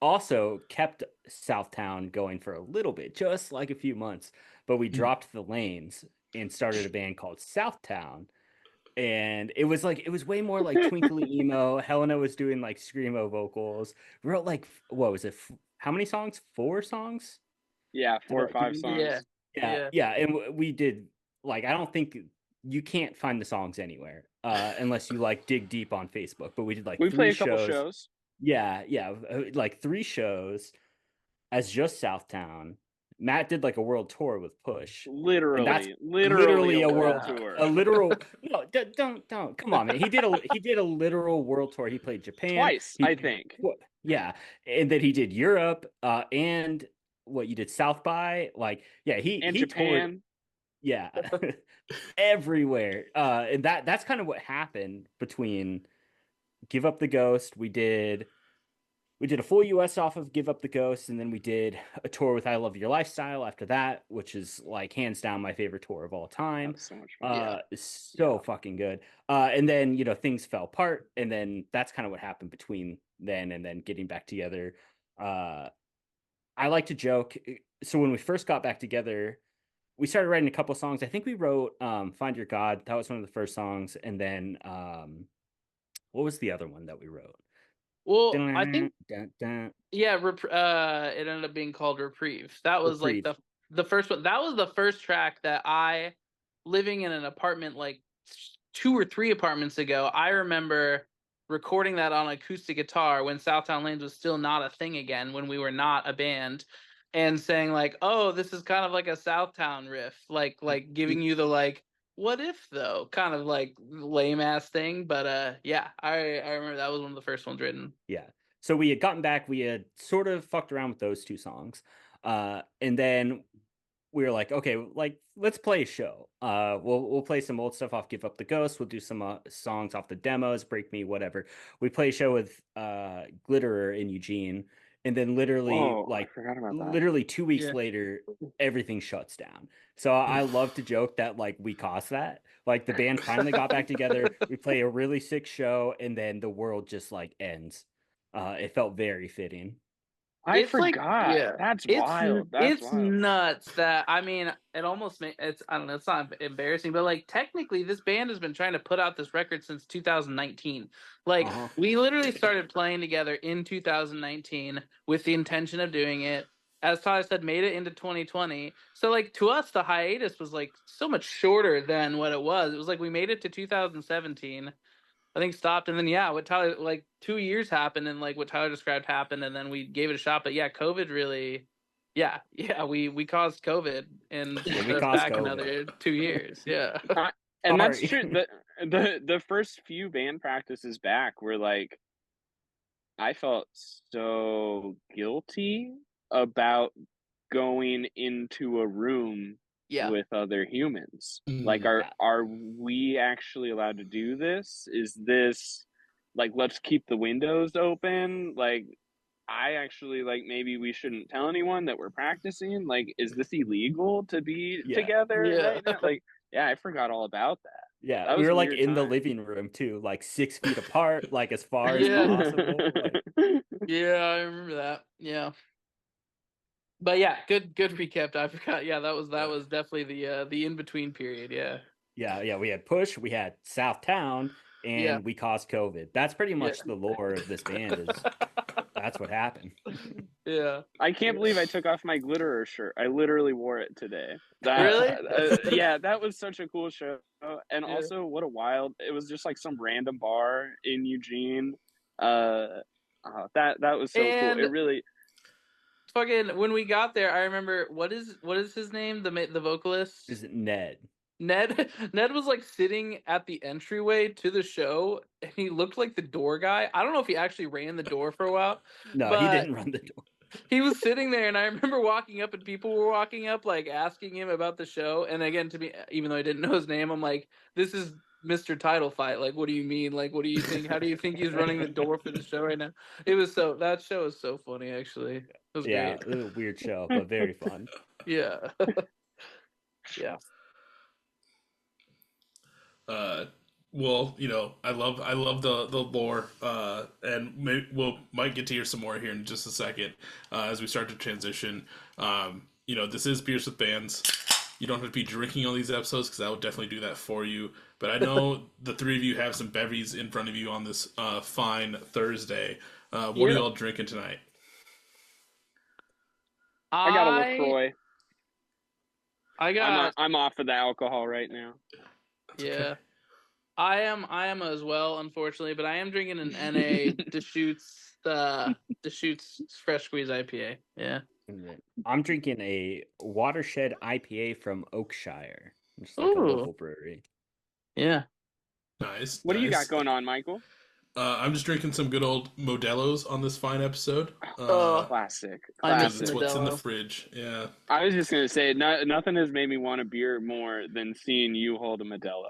also kept Southtown going for a little bit, just like a few months. But we dropped the Lanes and started a band called Southtown. and it was way more like twinkly emo. Helena was doing like screamo vocals. We wrote like what was it? How many songs? 4 songs? Yeah, 4 or Did 5 we- Yeah. songs. yeah, and we did like I don't think you can't find the songs anywhere unless you like dig deep on Facebook. But we did like We 3 played a couple shows. shows. Yeah, like 3 shows as just Southtown. Matt did like a world tour with Push. And that's Literally a a world world, tour. a literal. No, don't come on, man. He did a literal world tour. He played Japan Twice, I think. Yeah, and then he did Europe, and what you did South by, like, yeah, he toured, Japan. yeah, everywhere. And that's kind of what happened between Give Up the Ghost. We did a full US off of Give Up the Ghost, and then we did a tour with I Love Your Lifestyle after that, which is like hands down my favorite tour of all time. So much fun. So fucking good. And then, things fell apart, and then that's kind of what happened between then and then getting back together. I like to joke. So when we first got back together, we started writing a couple songs. I think we wrote Find Your God. That was one of the first songs. And then what was the other one that we wrote? Well, I think yeah, it ended up being called Reprieve. That was Reprieve. like the first one. That was the first track that I, living in an apartment like 2 or 3 apartments ago, I remember recording that on acoustic guitar when Southtowne Lanes was still not a thing again, when we were not a band, and saying like, "Oh, this is kind of like a Southtown riff," like giving you the like, "What if though?" kind of like lame ass thing. But yeah, I remember that was one of the first ones written. Yeah. So we had gotten back, we had sort of fucked around with those 2 songs. And then we were like, okay, like let's play a show. We'll play some old stuff off Give Up the Ghost. We'll do some songs off the demos, Break Me, whatever. We play a show with Glitterer in Eugene, and then literally I forgot about that. literally 2 weeks later, everything shuts down. So I love to joke that like we caused that. Like the band finally got back together. We play a really sick show, and then the world just like ends. It felt very fitting. I It's forgot. like, yeah, That's it's wild. it's wild. nuts that, I mean, it almost makes it's, I don't know, it's not embarrassing, but like technically this band has been trying to put out this record since 2019. Like we literally started playing together in 2019 with the intention of doing it. As Tyler said, made it into 2020. So like to us, the hiatus was like so much shorter than what it was. It was like we made it to 2017. I think stopped, and then yeah, what Tyler, like 2 years happened, and like what Tyler described happened, and then we gave it a shot. But yeah, COVID really, yeah, we caused COVID, and Yeah, we caused back COVID. Another 2 years. Yeah, and that's true. The first few band practices back were like, I felt so guilty about going into a room yeah. with other humans. Like, are we actually allowed to do this? Is this like, let's keep the windows open? Like, I actually like, maybe we shouldn't tell anyone that we're practicing. Like, is this illegal to be together right now? Like, yeah, I forgot all about that. Yeah, That we was were a like weird in the time. living room too, like 6 feet apart, like as far as possible. Like, Yeah, I remember that. Yeah. But yeah, good recap. I forgot. Yeah, that was definitely the in between period. Yeah. Yeah. We had Push, we had Southtown, and we caused COVID. That's pretty much the lore of this band. Is that's what happened. Yeah. I can't believe I took off my Glitterer shirt. I literally wore it today. Really? Yeah, that was such a cool show. And also, what a wild! It was just like some random bar in Eugene. That was so cool. It really. Fucking when we got there, I remember what is his name? The vocalist? Is it Ned? Ned was like sitting at the entryway to the show, and he looked like the door guy. I don't know if he actually ran the door for a while. No, he didn't run the door. He was sitting there, and I remember walking up, and people were walking up, like asking him about the show. And again, to me, even though I didn't know his name, I'm like, "This is Mr. Title Fight. Like, what do you mean? Like, what do you think? How do you think he's running the door for the show right now?" That show is so funny, actually. It was great. It was a weird show, but very fun. Yeah. Yeah. Well, I love the lore, and might get to hear some more here in just a second, as we start to transition. This is Beers with Bands. you don't have to be drinking all these episodes because I would definitely do that for you. But I know the three of you have some bevies in front of you on this fine Thursday. What are you all drinking tonight? I got a LaCroix. I'm off of the alcohol right now. Yeah. Okay. I am as well, unfortunately, but I am drinking an NA Deschutes Fresh Squeeze IPA. Yeah. I'm drinking a Watershed IPA from Oakshire, which is like a local brewery. Yeah. Nice. What do you got going on, Michael? I'm just drinking some good old Modelo's on this fine episode. Classic. Because it's what's in the fridge. Yeah. I was just gonna say, nothing has made me want a beer more than seeing you hold a Modelo.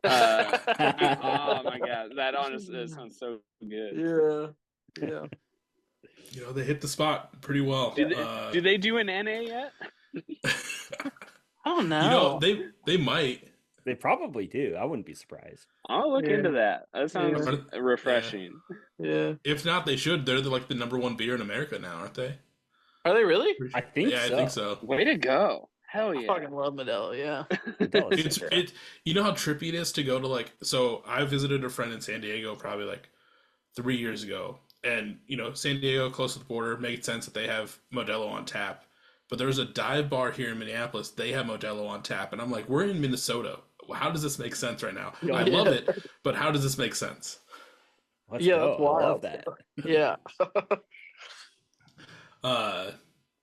Oh my god, that honestly sounds so good. Yeah. You know, they hit the spot pretty well. Do they do an NA yet? Oh no. You know, they might. They probably do. I wouldn't be surprised. I'll look into that. That sounds refreshing. Yeah. If not, they should. They're like the #1 beer in America now, aren't they? Are they really? I think so. I think so. Way to go. Hell yeah. I fucking love Modelo, yeah. It's you know how trippy it is to go to like, so I visited a friend in San Diego probably like 3 years ago. And, you know, San Diego, close to the border, makes sense that they have Modelo on tap. But there's a dive bar here in Minneapolis. They have Modelo on tap. And I'm like, we're in Minnesota. How does this make sense right now? I love it, but how does this make sense? Let's go. That's wild. I love that. Yeah.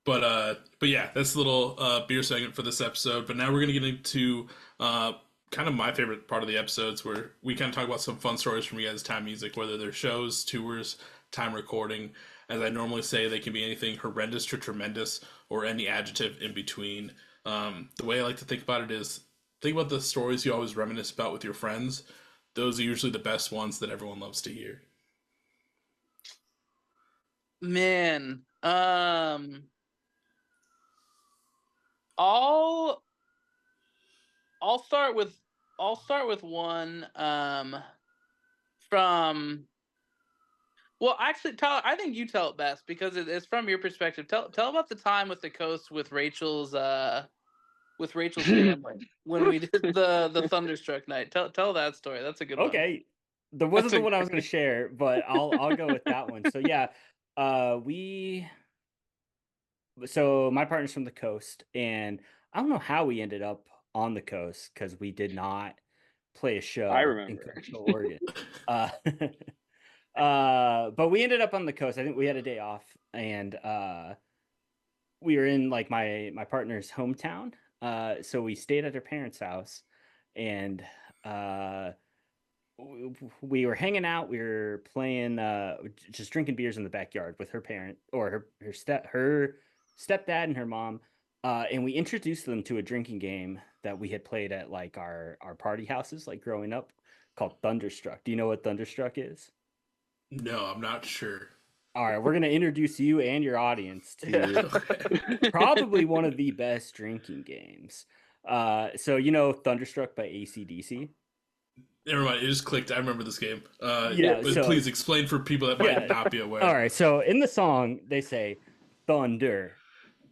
But yeah, that's a little beer segment for this episode. But now we're gonna get into kind of my favorite part of the episodes, where we kind of talk about some fun stories from you guys' time music, whether they're shows, tours, time recording. As I normally say, they can be anything horrendous to tremendous, or any adjective in between. The way I like to think about it is, think about the stories you always reminisce about with your friends. Those are usually the best ones that everyone loves to hear. Man, I'll start with one from, well, actually, Tyler, I think you tell it best because it's from your perspective. Tell about the time with the coast with Rachel's family when we did the Thunderstruck night. Tell that story. That's a good one. Okay. That wasn't the one I was going to share, but I'll go with that one. So yeah, so my partner's from the coast, and I don't know how we ended up on the coast because we did not play a show in Coastal Oregon. But we ended up on the coast. I think we had a day off, and we were in like my partner's hometown. So we stayed at her parents' house, and we were hanging out. We were playing, just drinking beers in the backyard with her parent, or her stepdad and her mom. And we introduced them to a drinking game that we had played at like our party houses, like growing up, called Thunderstruck. Do you know what Thunderstruck is? No, I'm not sure. All right, we're going to introduce you and your audience to probably one of the best drinking games. So, you know, Thunderstruck by AC/DC? Never mind, it just clicked. I remember this game. Please explain for people that might not be aware. All right, so in the song, they say thunder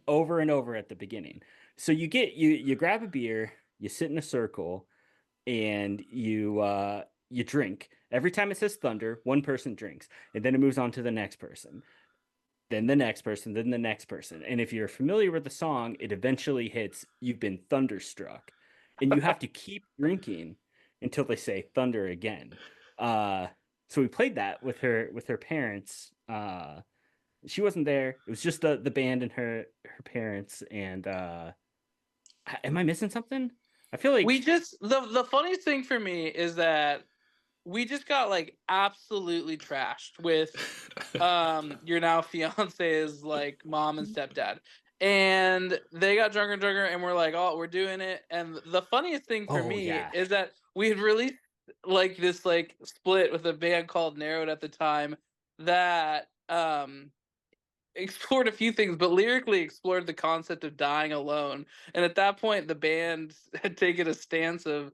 over and over at the beginning. So you grab a beer, you sit in a circle, and you drink. Every time it says thunder, one person drinks, and then it moves on to the next person, then the next person, then the next person. And if you're familiar with the song, it eventually hits, "You've been thunderstruck," and you have to keep drinking until they say thunder again. So we played that with her parents. She wasn't there. It was just the band and her parents. And am I missing something? I feel like we just the funniest thing for me is that we just got like absolutely trashed with your now fiance's like mom and stepdad, and they got drunker and drunker, and we're like, oh, we're doing it. And the funniest thing for me is that we had released like this like split with a band called Narrowed at the time that explored a few things, but lyrically explored the concept of dying alone. And at that point, the band had taken a stance of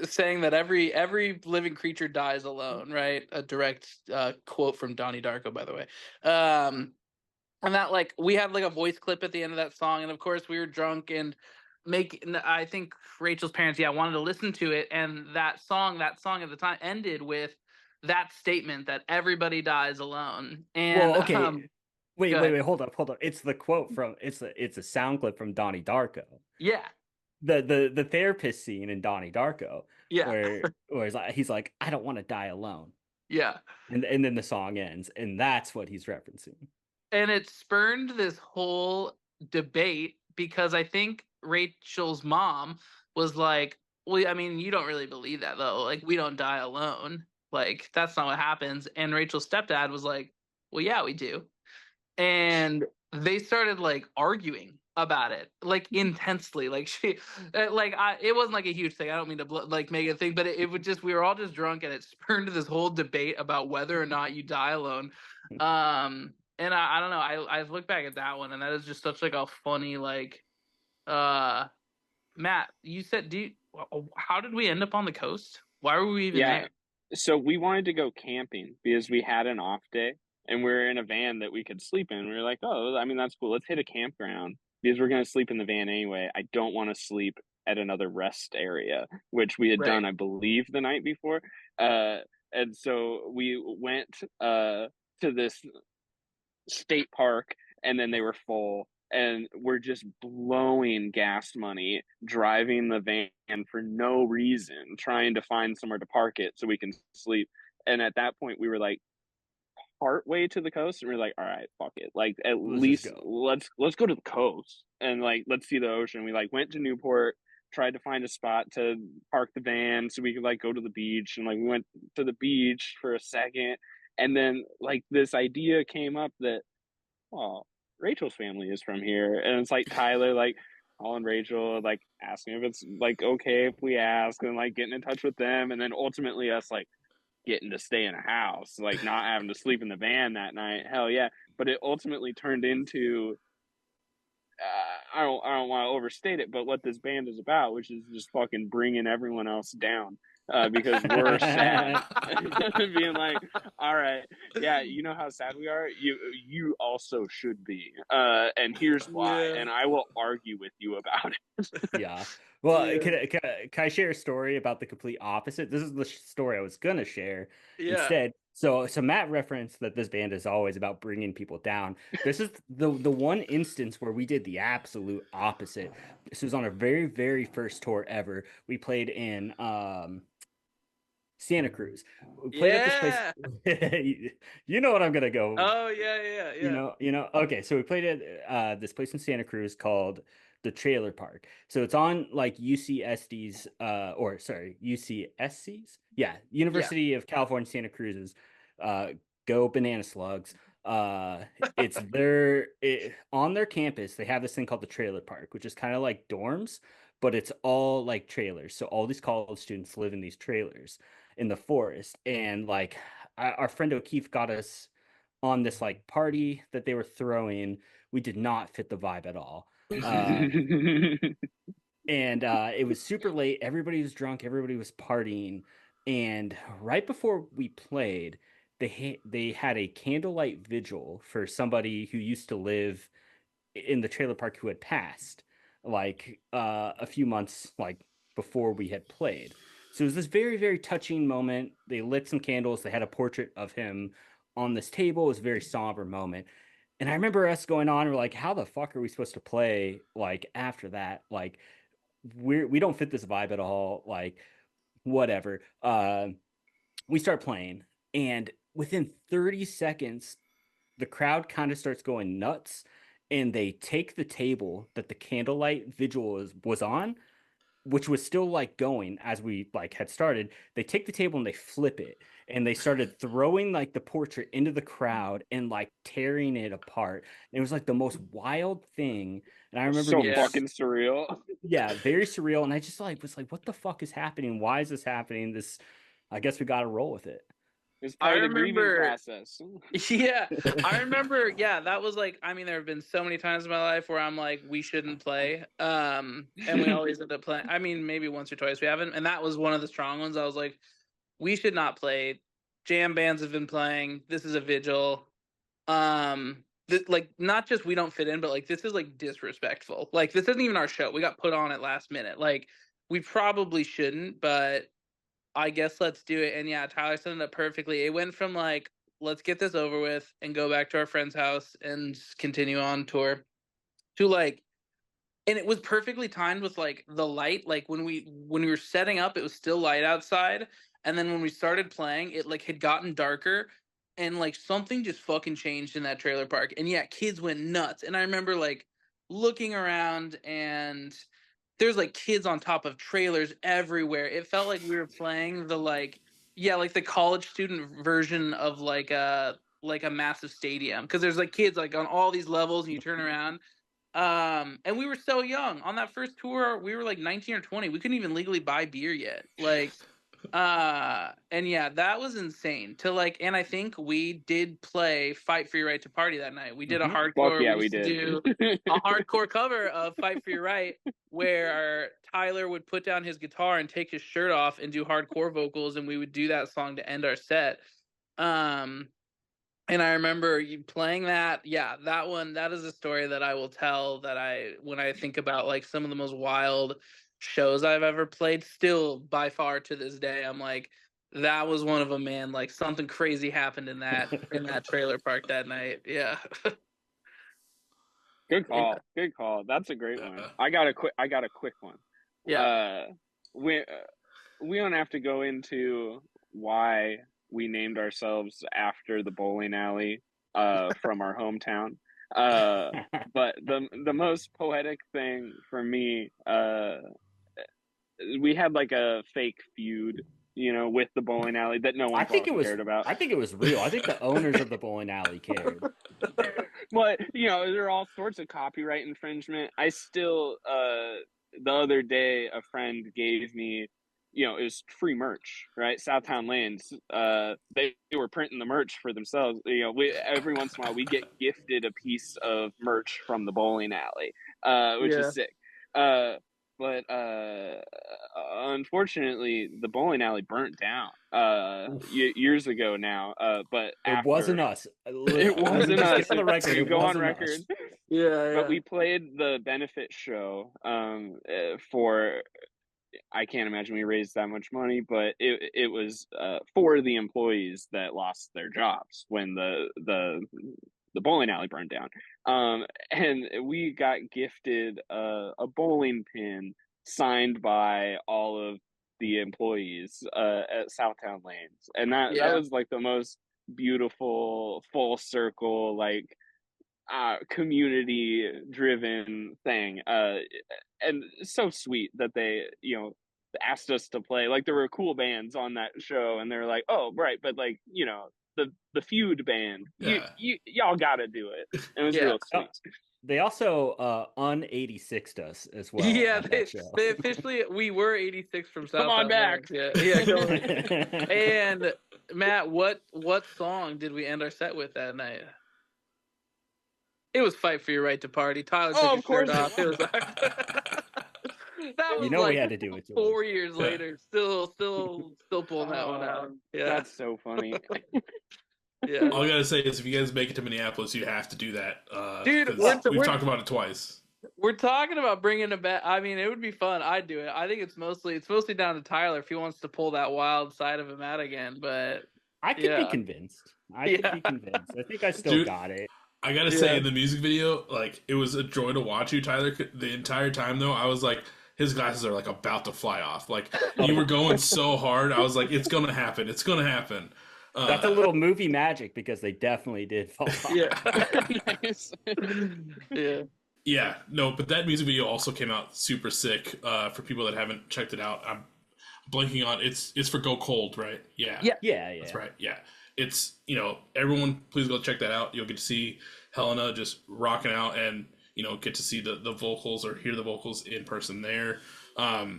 saying that every living creature dies alone, right? A direct quote from Donnie Darko, by the way. And that, like, we had like a voice clip at the end of that song, and of course we were drunk and I think Rachel's parents, wanted to listen to it, and that song at the time ended with that statement that everybody dies alone. And Well, okay. go ahead. Wait, hold up. It's the quote from it's a sound clip from Donnie Darko. Yeah. The therapist scene in Donnie Darko, Yeah. where he's like, I don't want to die alone. Yeah. And then the song ends, and that's what he's referencing. And it spurned this whole debate because I think Rachel's mom was like, well, I mean, you don't really believe that though. Like, we don't die alone. Like, that's not what happens. And Rachel's stepdad was like, well, yeah, we do. And they started like arguing about it, like intensely. Like it wasn't like a huge thing. I don't mean to like make a thing, but it would just, we were all just drunk, and it spurned this whole debate about whether or not you die alone. And I don't know. I look back at that one, and that is just such like a funny, like, Matt, you said, how did we end up on the coast? Why were we even there? So we wanted to go camping because we had an off day, and we were in a van that we could sleep in. We were like, oh, I mean, that's cool. Let's hit a campground because we're going to sleep in the van anyway. I don't want to sleep at another rest area, which we had done, I believe, the night before. And so we went to this state park, and then they were full, and we're just blowing gas money driving the van for no reason, trying to find somewhere to park it so we can sleep. And at that point we were like part way to the coast, and we are like, all right, fuck it, like at least let's go to the coast and like let's see the ocean. We like went to Newport, tried to find a spot to park the van so we could like go to the beach, and like we went to the beach for a second. And then like this idea came up that, well, Rachel's family is from here, and it's like Tyler like calling Rachel, like asking if it's like okay if we ask, and like getting in touch with them, and then ultimately us like getting to stay in a house, like not having to sleep in the van that night. Hell yeah. But it ultimately turned into I don't want to overstate it, but what this band is about, which is just fucking bringing everyone else down. Because we're sad. Being like, all right, yeah, you know how sad we are? You also should be. And here's why. And I will argue with you about it. Yeah. Well, can I share a story about the complete opposite? This is the story I was going to share instead. So Matt referenced that this band is always about bringing people down. This is the one instance where we did the absolute opposite. This was on our very, very first tour ever. We played in Santa Cruz. We played at this place. You know what I'm gonna go. Oh yeah. You know. Okay, so we played at this place in Santa Cruz called the Trailer Park. So it's on like UCSD's UCSC's, University of California Santa Cruz's Go Banana Slugs. It's on their campus. They have this thing called the Trailer Park, which is kind of like dorms, but it's all like trailers. So all these college students live in these trailers in the forest. And like our friend O'Keefe got us on this like party that they were throwing. We did not fit the vibe at all. And it was super late. Everybody was drunk. Everybody was partying. And right before we played, they had a candlelight vigil for somebody who used to live in the trailer park who had passed like a few months like before we had played. So it was this very, very touching moment. They lit some candles. They had a portrait of him on this table. It was a very somber moment. And I remember us going on, we're like, how the fuck are we supposed to play like after that? Like we don't fit this vibe at all. Like whatever. We start playing, and within 30 seconds, the crowd kind of starts going nuts, and they take the table that the candlelight vigil was on, which was still like going as we like had started. They take the table and they flip it, and they started throwing like the portrait into the crowd and like tearing it apart. And it was like the most wild thing. And I remember fucking surreal. Yeah, very surreal. And I just like was like, what the fuck is happening? Why is this happening? This, I guess we got to roll with it. It's part of the grieving process. Yeah, I remember. Yeah, that was like. I mean, there have been so many times in my life where I'm like, we shouldn't play, and we always end up playing. I mean, maybe once or twice we haven't, and that was one of the strong ones. I was like, we should not play. Jam bands have been playing. This is a vigil. like not just we don't fit in, but like this is like disrespectful. Like this isn't even our show. We got put on at last minute. Like we probably shouldn't, but I guess let's do it. And yeah, Tyler summed it up perfectly. It went from like, let's get this over with and go back to our friend's house and continue on tour, to like, and it was perfectly timed with like the light. Like when we were setting up, it was still light outside, and then when we started playing, it like had gotten darker, and like something just fucking changed in that trailer park. And yeah, kids went nuts. And I remember like looking around, and there's like kids on top of trailers everywhere. It felt like we were playing the like, yeah, like the college student version of like a massive stadium, because there's like kids like on all these levels, and you turn around. And we were so young on that first tour. We were like 19 or 20. We couldn't even legally buy beer yet. Like, and yeah, that was insane to like. And I think we did play "Fight for Your Right to Party" that night. We did a hardcore. Fuck yeah, we used to did. do a hardcore cover of "Fight for Your Right," where Tyler would put down his guitar and take his shirt off and do hardcore vocals, and we would do that song to end our set. And I remember you playing that. Yeah, that one, that is a story that I will tell, that when I think about like some of the most wild shows I've ever played, still by far to this day, I'm like, that was one of them, man. Like something crazy happened in that trailer park that night. Yeah. Good call. Good call. That's a great one. I got a quick one. Yeah. We don't have to go into why we named ourselves after the bowling alley from our hometown. But the most poetic thing for me, we had like a fake feud, with the bowling alley that no one cared about. I think it was real. I think the owners of the bowling alley cared. But there are all sorts of copyright infringement. I still the other day a friend gave me, it was free merch, right? Southtown Lanes. They were printing the merch for themselves. Every once in a while we get gifted a piece of merch from the bowling alley, which is sick. But unfortunately, the bowling alley burnt down years ago now. But it wasn't us. It wasn't us. On the record, it go on record. Us. Yeah. But we played the benefit show for. I can't imagine we raised that much money, but it was for the employees that lost their jobs when the bowling alley burned down. And we got gifted a bowling pin signed by all of the employees at Southtowne Lanes, and that was like the most beautiful full circle, like community driven thing, and so sweet that they asked us to play. Like there were cool bands on that show, and they're like, oh right, but like the feud band, y'all gotta do it. And it was real sweet. They also un-86'd us as well. Yeah, they officially, we were 86 from South. Come on back. Yeah. And Matt, what song did we end our set with that night? It was "Fight for Your Right to Party." Tyler took his shirt off. It was that was we had to do it 4 years later. Still pulling that one out. Yeah, that's so funny. Yeah. All I gotta say is, if you guys make it to Minneapolis, you have to do that. Dude, we've talked about it twice. We're talking about bringing it back. I mean, it would be fun. I'd do it. I think it's mostly down to Tyler if he wants to pull that wild side of him out again. But I could be convinced. I think I still got it. I gotta say, in the music video, like, it was a joy to watch you, Tyler. The entire time, though, I was like, his glasses are like about to fly off. Like, you were going so hard. I was like, it's gonna happen. It's gonna happen. That's a little movie magic, because they definitely did fall off. Yeah. No, but that music video also came out super sick. For people that haven't checked it out, I'm blanking on it's for Go Cold, right? Yeah. That's right. Yeah. It's, everyone please go check that out. You'll get to see Helena just rocking out, and get to see the vocals, or hear the vocals in person there. As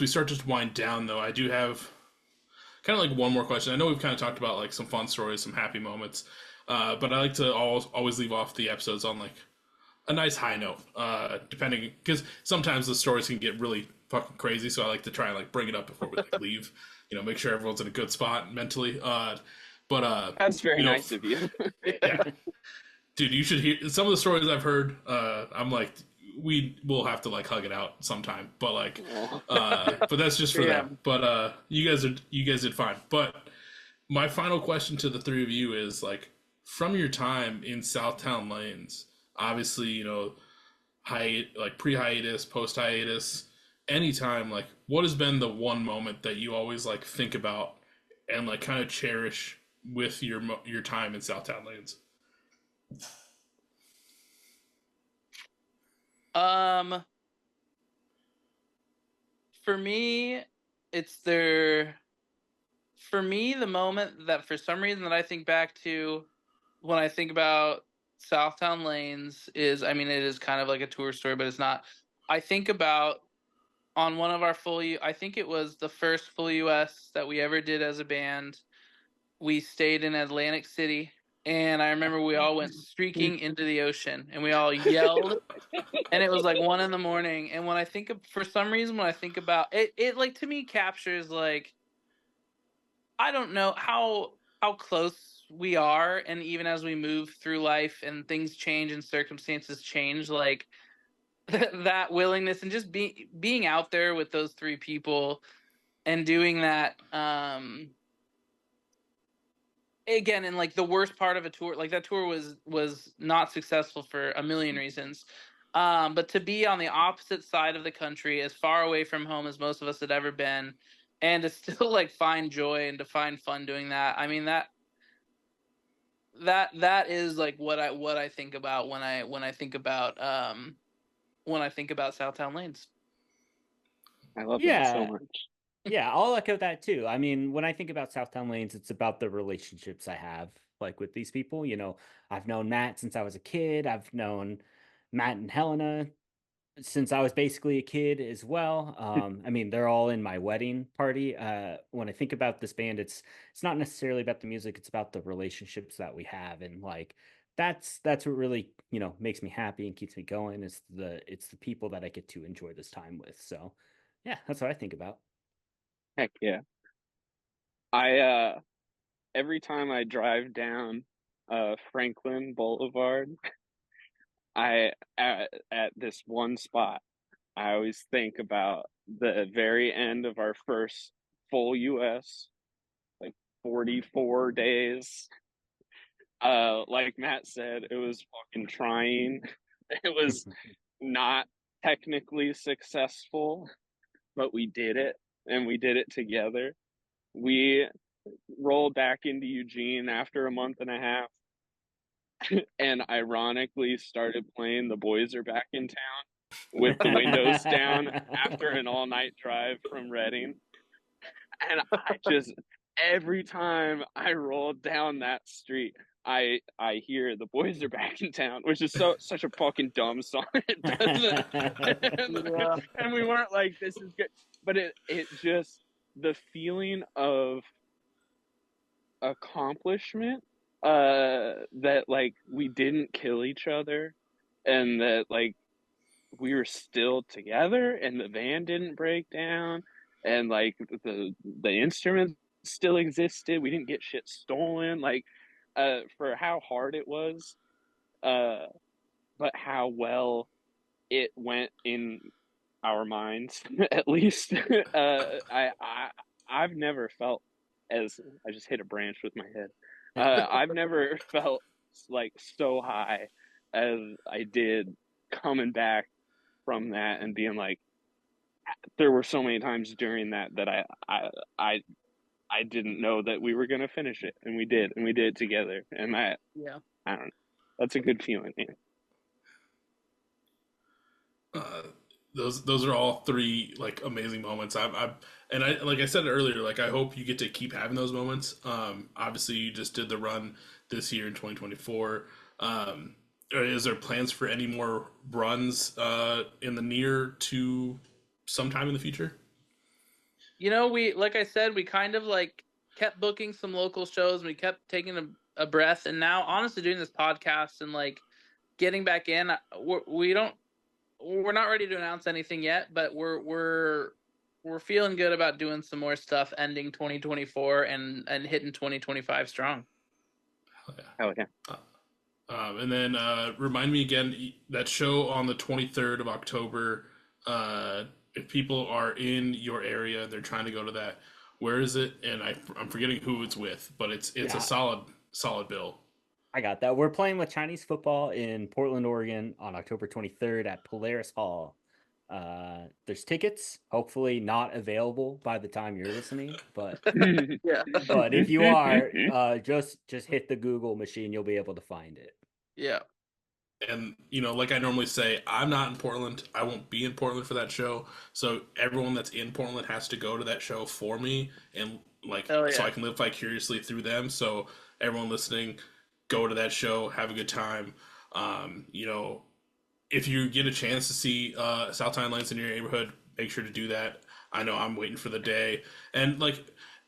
we start to wind down, though, I do have kind of like one more question. I know we've kind of talked about like some fun stories, some happy moments, but I like to always leave off the episodes on like a nice high note, depending, because sometimes the stories can get really fucking crazy. So I like to try and like bring it up before we like leave, make sure everyone's in a good spot mentally. But That's very you know, nice of you. yeah, dude, you should hear some of the stories I've heard. I'm like, we will have to like hug it out sometime. But like, but that's just for Yeah. them. But you guys did fine. But my final question to the three of you is like, from your time in Southtown Lanes, obviously, you know, like pre-hiatus, post-hiatus, anytime, like, what has been the one moment that you always like think about and like kind of cherish with your time in Southtown Lanes? For me, it's for me, the moment that for some reason that I think back to when I think about Southtown Lanes is, I mean, it is kind of like a tour story, but it's not. I think about on one of our I think it was the first full US that we ever did as a band. We stayed in Atlantic City, and I remember we all went streaking into the ocean, and we all yelled, and it was like 1 a.m. And when I think of, for some reason, when I think about it, it like to me captures like, I don't know how close we are, and even as we move through life and things change and circumstances change, like that willingness and just being out there with those three people and doing that again, and like the worst part of a tour, like that tour was not successful for a million reasons, but to be on the opposite side of the country, as far away from home as most of us had ever been, and to still like find joy and to find fun doing that, I mean, that is like what I think about when I think about Southtown Lanes. I love that so Yeah. much. Yeah, I'll echo that too. I mean, when I think about Southtown Lanes, it's about the relationships I have like with these people. You know, I've known Matt since I was a kid. I've known Matt and Helena since I was basically a kid as well. I mean, they're all in my wedding party. When I think about this band, it's not necessarily about the music, it's about the relationships that we have, and like that's what really, you know, makes me happy and keeps me going. It's the people that I get to enjoy this time with. So yeah, that's what I think about. Heck yeah. I every time I drive down Franklin Boulevard, at this one spot, I always think about the very end of our first full US, like 44 days. Like Matt said, it was fucking trying. It was not technically successful, but we did it, and we did it together. We rolled back into Eugene after a month and a half, and ironically started playing The Boys Are Back in Town with the windows down after an all-night drive from Reading. And I just, every time I roll down that street, I hear The Boys Are Back in Town, which is such a fucking dumb song. It doesn't, Yeah. and we weren't like, this is good, but it just, the feeling of accomplishment, that like we didn't kill each other, and that like we were still together, and the van didn't break down, and like the instruments still existed, we didn't get shit stolen, like for how hard it was, uh but how well it went in our minds, at least. I've never felt as, I just hit a branch with my head. I've never felt like so high as I did coming back from that and being like, there were so many times during that I I didn't know that we were gonna finish it, and we did it together, and Yeah. I don't know, that's a good feeling, man. Uh, those are all three like amazing moments. And I like I said earlier, like I hope you get to keep having those moments. Obviously you just did the run this year in 2024. Is there plans for any more runs in the near to sometime in the future? You know, we, like I said, we kind of like kept booking some local shows, and we kept taking a breath, and now honestly doing this podcast and like getting back in, we're not ready to announce anything yet, but we're we're feeling good about doing some more stuff, ending 2024 and hitting 2025 strong. Oh yeah. And then remind me again that show on the 23rd of October. If people are in your area, they're trying to go to that. Where is it? And I'm forgetting who it's with, but it's a solid bill. I got that. We're playing with Chinese football in Portland, Oregon on October 23rd at Polaris Hall. There's tickets, hopefully not available by the time you're listening, but Yeah. but if you are, just hit the Google machine, you'll be able to find it. Yeah. And like I normally say, I'm not in Portland. I won't be in Portland for that show. So everyone that's in Portland has to go to that show for me, and so I can live vicariously through them. So everyone listening, go to that show, have a good time. If you get a chance to see Southtowne Lanes in your neighborhood, make sure to do that. I know I'm waiting for the day. And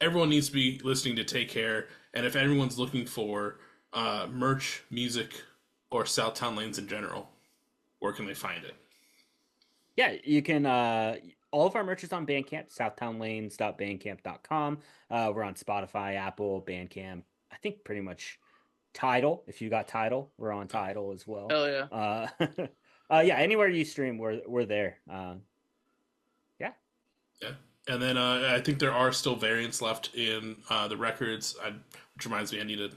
everyone needs to be listening to Take Care. And if everyone's looking for merch, music, or Southtowne Lanes in general, where can they find it? Yeah, you can. All of our merch is on Bandcamp, southtownlanes.bandcamp.com. We're on Spotify, Apple, Bandcamp. I think pretty much Tidal. If you got Tidal, we're on Tidal as well. Hell yeah. Yeah, anywhere you stream, we're there. Yeah. And then I think there are still variants left in the records, which reminds me I need to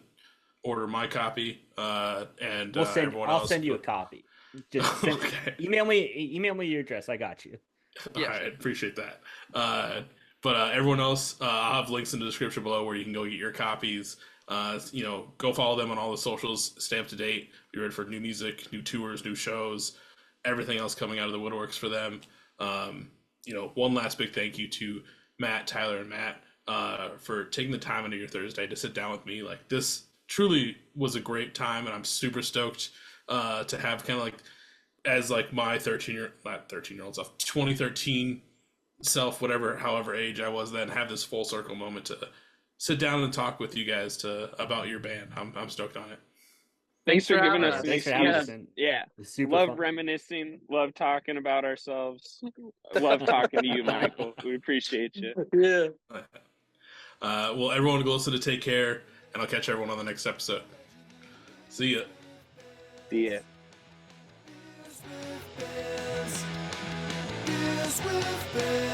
order my copy. And I'll send you a copy. Just okay. Email me your address. I got you. Yeah, I appreciate that. But everyone else, I'll have links in the description below where you can go get your copies. Go follow them on all the socials. Stay up to date. Be ready for new music, new tours, new shows, everything else coming out of the woodworks for them. One last big thank you to Matt, Tyler, and Matt for taking the time into your Thursday to sit down with me. This truly was a great time, and I'm super stoked to have kind of as my 2013 self, however age I was then, have this full circle moment to sit down and talk with you guys about your band. I'm stoked on it. Thanks for giving us Thanks for having us. Yeah. Love fun. Reminiscing. Love talking about ourselves. Love talking to you, Michael. We appreciate you. Yeah. Well, everyone go listen to Take Care, and I'll catch everyone on the next episode. See ya. See ya. With